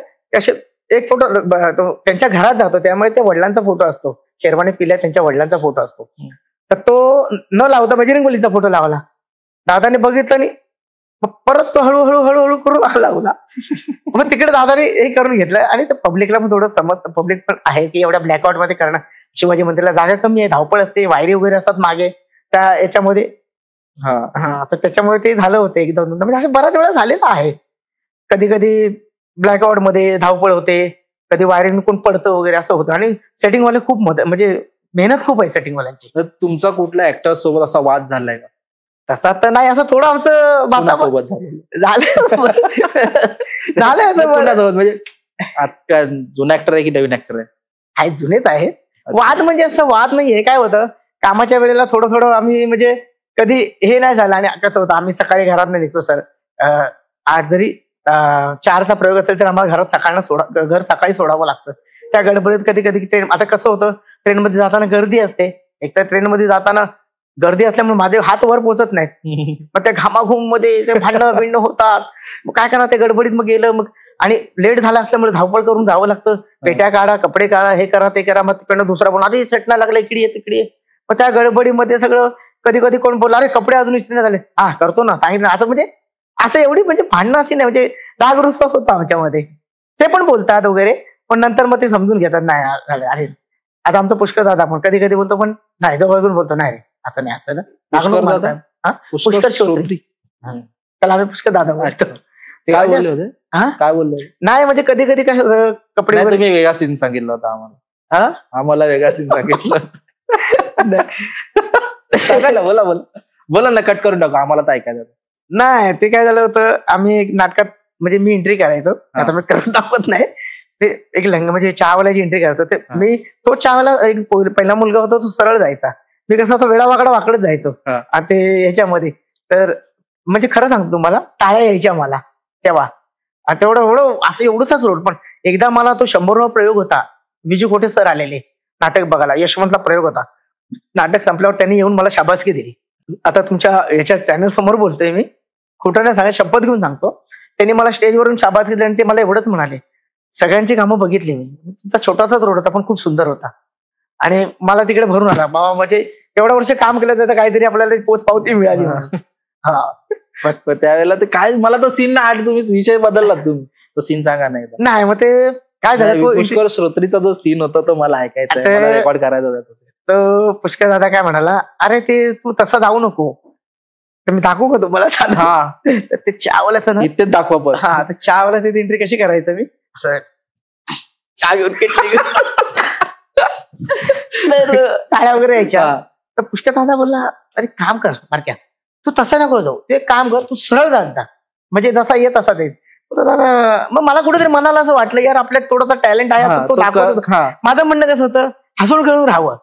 एक फोटो त्यांच्या घरात जातो, त्यामुळे त्या वडिलांचा फोटो असतो, शेरवानी पिल्या त्यांच्या वडिलांचा फोटो असतो. तर तो न लावता बजरंगबलीचा फोटो लावला. दादाने बघितलं आणि मग परत तो हळूहळू हळूहळू करून लावला. मग तिकडे दादाने हे करून घेतलं आणि पब्लिकला पण थोडं समजतं, पब्लिक पण आहे की एवढ्या ब्लॅकआउट मध्ये करणं. शिवाजी मंदिरला जागा कमी आहे, धावपळ असते, वायरी वगैरे असतात मागे त्या याच्यामध्ये. हा तर त्याच्यामुळे ते झालं होतं एक दोन म्हणजे असं बऱ्याच वेळा झालेलं आहे. कधी कधी ब्लॅकआउट मध्ये धावपळ होते, कधी वायरिंग कोण पडतं वगैरे असं होतं. आणि सेटिंगवाले खूप म्हणजे मेहनत खूप आहे सेटिंगवाल्यांची. तर तुमचा कुठल्या ऍक्टर सोबत असा वाद झालाय का? तसा तर नाही, असं थोडं आमचं सोबत झालं झालं असं. म्हणजे आता जुना ऍक्टर आहे की नवीन ऍक्टर आहे? जुनेच आहेत. वाद म्हणजे असं वाद नाहीये. काय होतं, कामाच्या वेळेला थोडं थोडं आम्ही म्हणजे कधी हे नाही झालं. आणि कसं होतं, आम्ही सकाळी घरात नाही निघतो सर. आज जरी 4चा प्रयोग असेल तर आम्हाला घर सकाळी सोडावं लागतं. त्या गडबडीत कधी कधी ट्रेन, आता कसं होतं, ट्रेनमध्ये जाताना गर्दी असते. एक तर ट्रेनमध्ये जाताना गर्दी असल्यामुळे माझे हात वर पोहोचत नाहीत. मग त्या घामाघूम मध्ये ते भांडणं बिंडणं होतात. मग काय करणार, ते गडबडीत मग गेलं. मग आणि लेट झाला असल्यामुळे धावपळ करून जावं लागतं. पेट्या काढा, कपडे काढा, हे करा ते करा. मग तिकडनं दुसरा पण आधी चटणा लागला, इकडे तिकडे. मग त्या गडबडीमध्ये सगळं कधी कधी कोण बोलला, अरे कपडे अजून इस्त्री नाही झाले. हा करतो ना, सांगितलं. असं म्हणजे असं एवढी म्हणजे भांडणं अशी नाही, म्हणजे राग रुसवा होता आमच्यामध्ये. ते पण बोलतात वगैरे, पण नंतर मग ते समजून घेतात. नाही अरे आता आमचं पुष्कर दादा पण कधी कधी बोलतो, पण नाही जवळून बोलतो, नाही रे असं नाही, असं ना. पुष्कर श्रोत्री, त्याला आम्ही पुष्कर दादा बोलतो. काय बोलले? नाही म्हणजे कधी कधी काय कपडे, तुम्ही वेगळा सीन सांगितलं होता आम्हाला. आम्हाला वेगळा सीन सांगितलं. बोला बोला बोला ना, कट करून टाकू, आम्हाला तर ऐकायचं. नाही ते काय झालं होतं, आम्ही एक नाटकात म्हणजे मी एंट्री करायचो. आता मी करून दाखवत नाही. ते एक म्हणजे चहावाल्याची एंट्री करायचो. ते मी तो चहावाला एक पहिला मुलगा होता, तो सरळ जायचा. मी कसं असं वेळावाकडा वाकडत जायचो. आणि ते ह्याच्यामध्ये तर म्हणजे खरं सांगतो तुम्हाला, टाळ्या यायच्या मला तेव्हा. आणि तेवढं एवढं असं एवढंच रोड. पण एकदा मला तो 100वा प्रयोग होता, विजू खोटे सर आलेले नाटक बघायला, यशवंतला प्रयोग होता. नाटक संपल्यावर त्यांनी येऊन मला शाबासकी दिली. आता तुमच्या याच्या चॅनल समोर बोलतोय मी, खोटं नाही सांगत, शपथ घेऊन सांगतो. त्यांनी मला स्टेजवरून शाबासकी दिली आणि ते मला एवढंच म्हणाले, सगळ्यांची कामं बघितली मी, तुमचा छोटासाच रोड होता पण खूप सुंदर होता. आणि मला तिकडे भरून आला बाबा, म्हणजे एवढ्या वर्ष काम केलं त्याचं काहीतरी आपल्याला पोच पावती मिळाली. हा बस त्यावेळेला ते काय, मला तो सीन ना आठ, तुम्ही विषय बदलला, तुम्ही तो सीन सांगा. नाही मग ते काय झालं, पुष्कर श्रोत्रीचा जो सीन होता तो मला ऐकायचा, रेकॉर्ड करायचा होता. तो पुष्कर दादा काय म्हणाला, अरे ते तू तसा जाऊ नको, तर मी दाखवू का तुम्हाला. तर ते चहावाल्याचं ना इथेच दाखवा पण. हा तर चहावाल्याची एंट्री कशी करायचं, मी असं चहा घेऊन केली टाळ्या वगैरे यायच्या. तर पुष्कर दादा बोलला, अरे काम कर मारक्या, तू तसा नको जाऊ, ते काम कर, तू सरळ जाता, म्हणजे जसा येत तसा ते. मग मला कुठेतरी मनाला असं वाटलं, यार आपल्यात थोडासा टॅलेंट आहे, तो दाखवतो. माझं म्हणणं कसं होतं, हसून खेळून राहावं.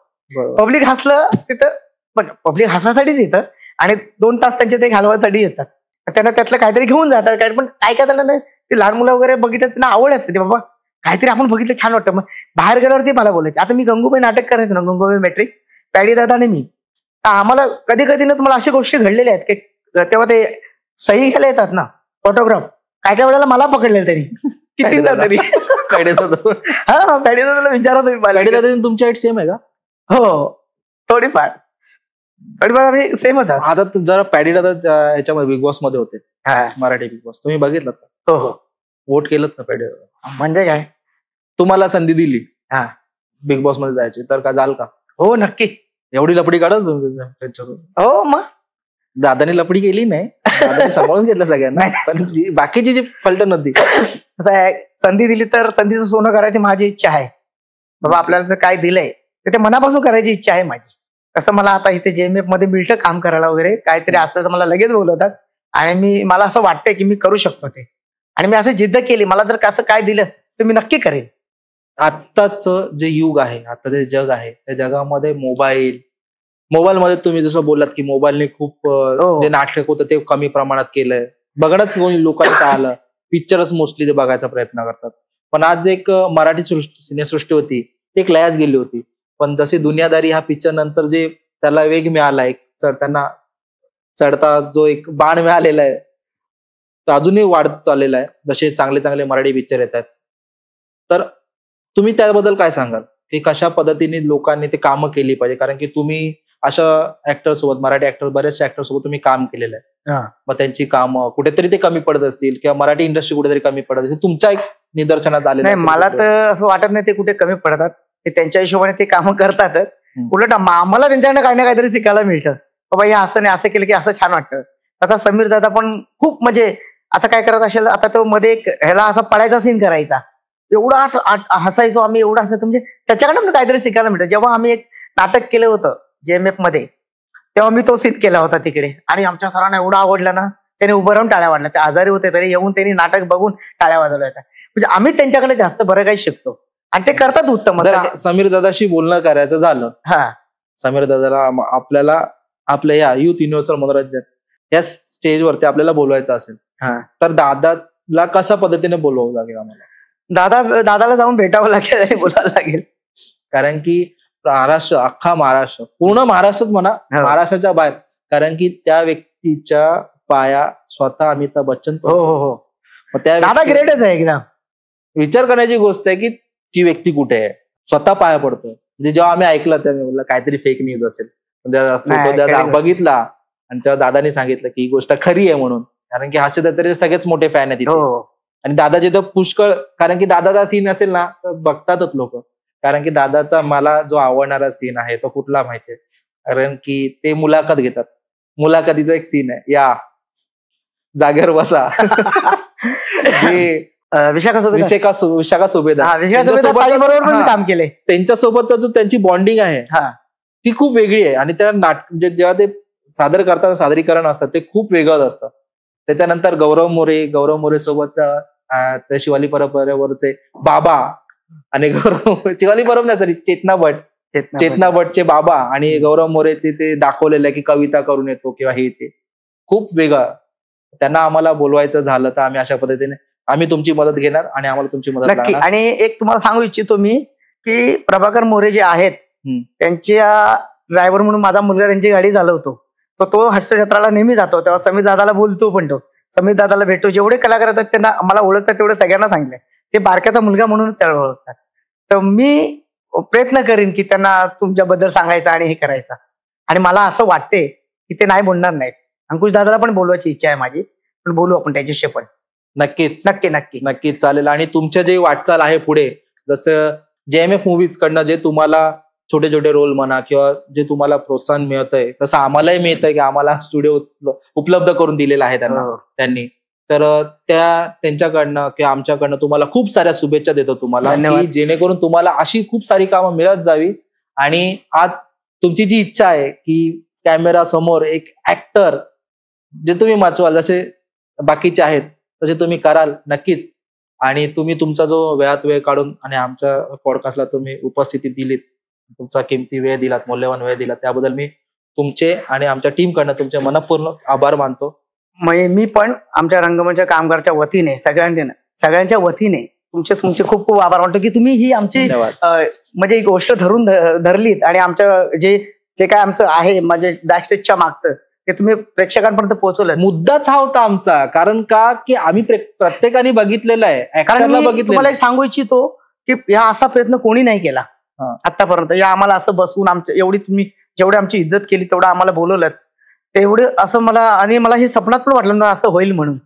पब्लिक हसलं तिथं, बघ पब्लिक हसासाठीच येतं आणि 2 तास त्यांचे ते घालवायसाठी येतात. त्यांना त्यातलं काहीतरी घेऊन जातात. काय पण काय काय नाही, ते लहान मुलं वगैरे बघितलं त्यांना आवड असते, ते बाबा काहीतरी आपण बघितलं छान वाटतं. मग बाहेर गेल्यावरती मला बोलायचे. आता मी गंगूबाई नाटक करायचं ना, गंगूबाई मॅट्रिक, पॅडी दादा आणि मी, आम्हाला कधी कधी ना तुम्हाला अशा गोष्टी घडलेल्या आहेत की तेव्हा ते सही घ्यायला येतात ना फोटोग्राफ, काय काय वेळेला मला पकडले तरी कितीदा तरी. हा पॅडी दादाला विचारा तुम्ही. पॅडी दादा तुमच्या हाईट सेम आहे का? हो थोडीफार आम्ही सेमच आहोत. आता जरा पॅडी दादा याच्यामध्ये बिग बॉस मध्ये होते, मराठी बिग बॉस, तुम्ही बघितलं का? हो. वोट केलं का पॅडी दादा? म्हणजे काय, तुम्हाला संधी दिली बिग बॉस मध्ये जायची तर का जाल का? हो नक्की. एवढी लपडी काढत त्यांच्यासोबत? हो मग दादाने लपडी केली नाही, सांभाळून घेतलं सगळ्यांना, पण बाकीची जी फलटण होती. संधी दिली तर संधीचं सोनं करायची माझी इच्छा आहे. बाबा आपल्याला जर काय दिलंय तर ते मनापासून करायची इच्छा आहे माझी. कसं मला आता इथे JMF मध्ये मिळतं काम करायला वगैरे, काहीतरी असतं तर मला लगेच बोलवतात आणि मला असं वाटतंय की मी करू शकतो ते. आणि मी असं जिद्द केली, मला जर कसं काय दिलं तर मी नक्की करेन. आत्ताच जे युग आहे, आता जे जग आहे, त्या जगामध्ये मोबाईलमध्ये तुम्ही जसं बोललात की मोबाईलने खूप जे नाटक होतं ते कमी प्रमाणात केलंय, बघणंच लोकांना आलं, पिक्चरच मोस्टली ते बघायचा प्रयत्न करतात. पण आज एक मराठी सिनेसृष्टी होती ती एक लयाच गेली होती. पण जशी दुनियादारी हा पिक्चर नंतर जे त्याला वेग मिळाला, एक त्यांना चढता जो एक बाण मिळालेला आहे, तो अजूनही वाढत चाललेला आहे. जसे चांगले चांगले मराठी पिक्चर येतात, तर तुम्ही त्याबद्दल काय सांगाल? की कशा पद्धतीने लोकांनी ते कामं केली पाहिजे, कारण की तुम्ही अशा ऍक्टर सोबत, मराठी ऍक्टर, बऱ्याचशा ऍक्टर सोबत तुम्ही काम केलेलं आहे. हा. मग त्यांची कामं कुठेतरी ते कमी पडत असतील किंवा मराठी इंडस्ट्री कुठेतरी कमी पडत असतील, तुमच्या एक निदर्शनात आलेलं नाही, असेल मला कुठे? तर असं वाटत नाही ते कुठे कमी पडतात. ते त्यांच्या हिशोबाने ते कामं करतातच. उलट आम्हाला त्यांच्याकडे काही ना काहीतरी शिकायला मिळतं. बाबा हे असं नाही, असं केलं की असं छान वाटतं. तसा समीर दादा पण खूप म्हणजे असं काय करत असेल, आता तो मध्ये एक ह्याला असा पडायचा सीन करायचा, एवढा हसायचो आम्ही, एवढा हसायचो, म्हणजे त्याच्याकडे पण काहीतरी शिकायला मिळतं. जेव्हा आम्ही एक नाटक केलं होतं JMF मध्ये, तेव्हा मी तो सीन केला होता तिकडे, आणि आमच्या सरांना एवढा आवडला ना, त्याने उभं राहून टाळ्या वाजल्या. ते आजारी होते तरी येऊन त्यांनी नाटक बघून टाळ्या वाजवल्या होत्या. म्हणजे आम्ही त्यांच्याकडे जास्त बरं काही शिकतो आणि ते करतात उत्तम. जर समीर दादाशी बोलणं करायचं झालं, हा, समीर दादाला आपल्याला आपल्या या युथ युनिव्हर्सल मनोरंजन या स्टेजवरती आपल्याला बोलवायचं असेल, हा, तर दादाला कशा पद्धतीने बोलवावं लागेल आम्हाला? दादाला जाऊन भेटावं लागेल आणि बोलावं लागेल. कारण की महाराष्ट्र, अख्खा महाराष्ट्र, पूर्ण महाराष्ट्रच म्हणा, महाराष्ट्राच्या बाहेर, कारण की त्या व्यक्तीच्या पाया स्वतः अमिताभ बच्चन. हो. मग त्या दादा ग्रेटच आहे एकदम. विचार करण्याची गोष्ट आहे की ती व्यक्ती कुठे आहे, स्वतः पाया पडतो. म्हणजे जेव्हा आम्ही ऐकलं तेव्हा काहीतरी फेक न्यूज असेल, फोटो बघितला आणि तेव्हा दादानी सांगितलं की ही गोष्ट खरी आहे म्हणून, कारण की हास्य जत्रेचे सगळेच मोठे फॅन आहेत. आणि दादाचे तर पुष्कळ, कारण की दादाचा सीन असेल ना तर बघतातच लोक, कारण की दादाचा मला जो आवडणारा सीन आहे तो कुठला माहितीये, कारण की ते मुलाखत घेतात. मुलाखतीचा एक सीन आहे, या जागेवर बसा. विशाखा सुभेदार बरोबर काम केलंय. त्यांच्यासोबतचा जो त्यांची बॉन्डिंग आहे ती खूप वेगळी आहे. आणि त्या जेव्हा ते सादर करताना सादरीकरण असतं ते खूप वेगळंच असतं. त्याच्यानंतर गौरव मोरे सोबतचा शिवाली परंपरेवरचे बाबा, आणि शिवाली परब नाही सॉरी चेतना भटचे बाबा आणि गौरव मोरेचे ते दाखवलेलं आहे की कविता करून येतो किंवा हे ते खूप वेगळं. त्यांना आम्हाला बोलवायचं झालं तर आम्ही अशा पद्धतीने आम्ही तुमची मदत घेणार आणि आम्हाला तुमची मदत नक्की. आणि एक तुम्हाला सांगू इच्छितो मी की प्रभाकर मोरे जे आहेत त्यांच्या ड्रायव्हर म्हणून माझा मुलगा त्यांची गाडी चालवतो, तो हास्यजत्राला नेहमी जातो. तेव्हा समीर दादाला बोलतो, पण तो समीर दादाला भेटतो. जेवढे कलाकार आहेत त्यांना आम्हाला ओळखतात, तेवढे सगळ्यांना सांगितलंय. ते बारक्याचा मुलगा म्हणून त्याला ओळखतात. तर मी प्रयत्न करीन की त्यांना तुमच्याबद्दल सांगायचा आणि हे करायचा. आणि मला असं वाटते की ते नाही बोलणार नाहीत. अंकुश दादाला पण बोलवायची इच्छा आहे माझी, पण बोलू आपण त्याच्याशी पण. नक्कीच चालेल. आणि तुमच्या जे वाटचाल आहे पुढे, जसं JMF मूव्हीज कडनं जे तुम्हाला छोटे छोटे रोल म्हणा किंवा जे तुम्हाला प्रोत्साहन मिळतंय, तसं आम्हालाही मिळतंय की आम्हाला स्टुडिओ उपलब्ध करून दिलेला आहे त्यांनी. तर त्यांच्याकडनं किंवा आमच्याकडनं तुम्हाला खूप साऱ्या शुभेच्छा देतो तुम्हाला, की जेणेकरून तुम्हाला अशी खूप सारी कामं मिळत जावी. आणि आज तुमची जी इच्छा आहे की कॅमेरा समोर एक ऍक्टर जे तुम्ही वाचवाल, जसे बाकीचे आहेत तसे तुम्ही कराल नक्कीच. आणि तुम्ही तुमचा जो वेळात वेळ काढून आणि आमच्या पॉडकास्टला तुम्ही उपस्थिती दिलीत, तुमचा किमती वेळ दिलात, मौल्यवान वेळ दिलात, त्याबद्दल मी तुमचे आणि आमच्या टीम कडनं तुमचे मनपूर्ण आभार मानतो. मी पण आमच्या रंगमंच कामगारच्या वतीने सगळ्यांच्या वतीने तुमचे खूप खूप आभार मानतो की तुम्ही ही आमची म्हणजे ही गोष्ट धरलीत आणि आमचं जे काय आमचं आहे म्हणजे बॅकस्टेजच्या मागचं ते तुम्ही प्रेक्षकांपर्यंत पोहोचवलं. मुद्दाच हा होता आमचा, कारण का की आम्ही प्रत्येकाने बघितलेलं आहे. तुम्हाला एक सांगू इच्छितो की हा असा प्रयत्न कोणी नाही केला आतापर्यंत. या आम्हाला असं बसवून आमच्या एवढी तुम्ही जेवढी आमची इज्जत केली तेवढं आम्हाला बोलवलं, तेवढं असं मला हे स्वप्नात पण वाटलं ना असं होईल म्हणून.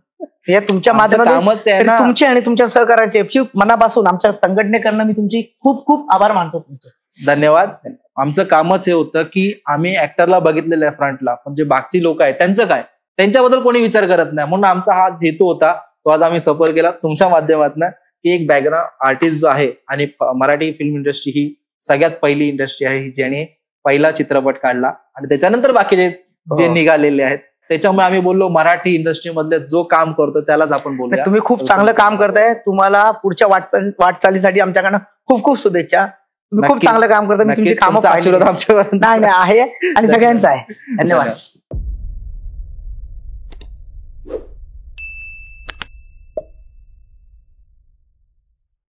या तुमच्या माध्यमातून तुमचे आणि तुमच्या सहकार्याचे मनापासून आमच्या संघटनेकडनं मी तुमची खूप खूप आभार मानतो. तुमचे धन्यवाद. आमचं कामच हे होतं की आम्ही ऍक्टरला बघितलेलं आहे फ्रंटला, पण जे बाकी लोक आहेत त्यांचं काय, त्यांच्याबद्दल कोणी विचार करत नाही. म्हणून आमचा हा हेतू होता, तो आज आम्ही सफल केला तुमच्या माध्यमातून, की एक बॅकग्राऊंड आर्टिस्ट जो आहे. आणि मराठी फिल्म इंडस्ट्री ही सगळ्यात पहिली इंडस्ट्री आहे ज्याने पहिला चित्रपट काढला आणि त्याच्यानंतर बाकीचे जे निघालेले आहेत. त्याच्यामुळे आम्ही बोललो मराठी इंडस्ट्री मधले जो काम करतो त्यालाच आपण बोलतो. तुम्ही खूप चांगलं काम करताय. तुम्हाला पुढच्या वाटचालीसाठी आमच्याकडनं खूप खूप शुभेच्छा. तुम्ही खूप चांगलं काम करता. मी तुमची कामं आमच्यावर नाही आहे आणि सगळ्यांचं आहे. धन्यवाद.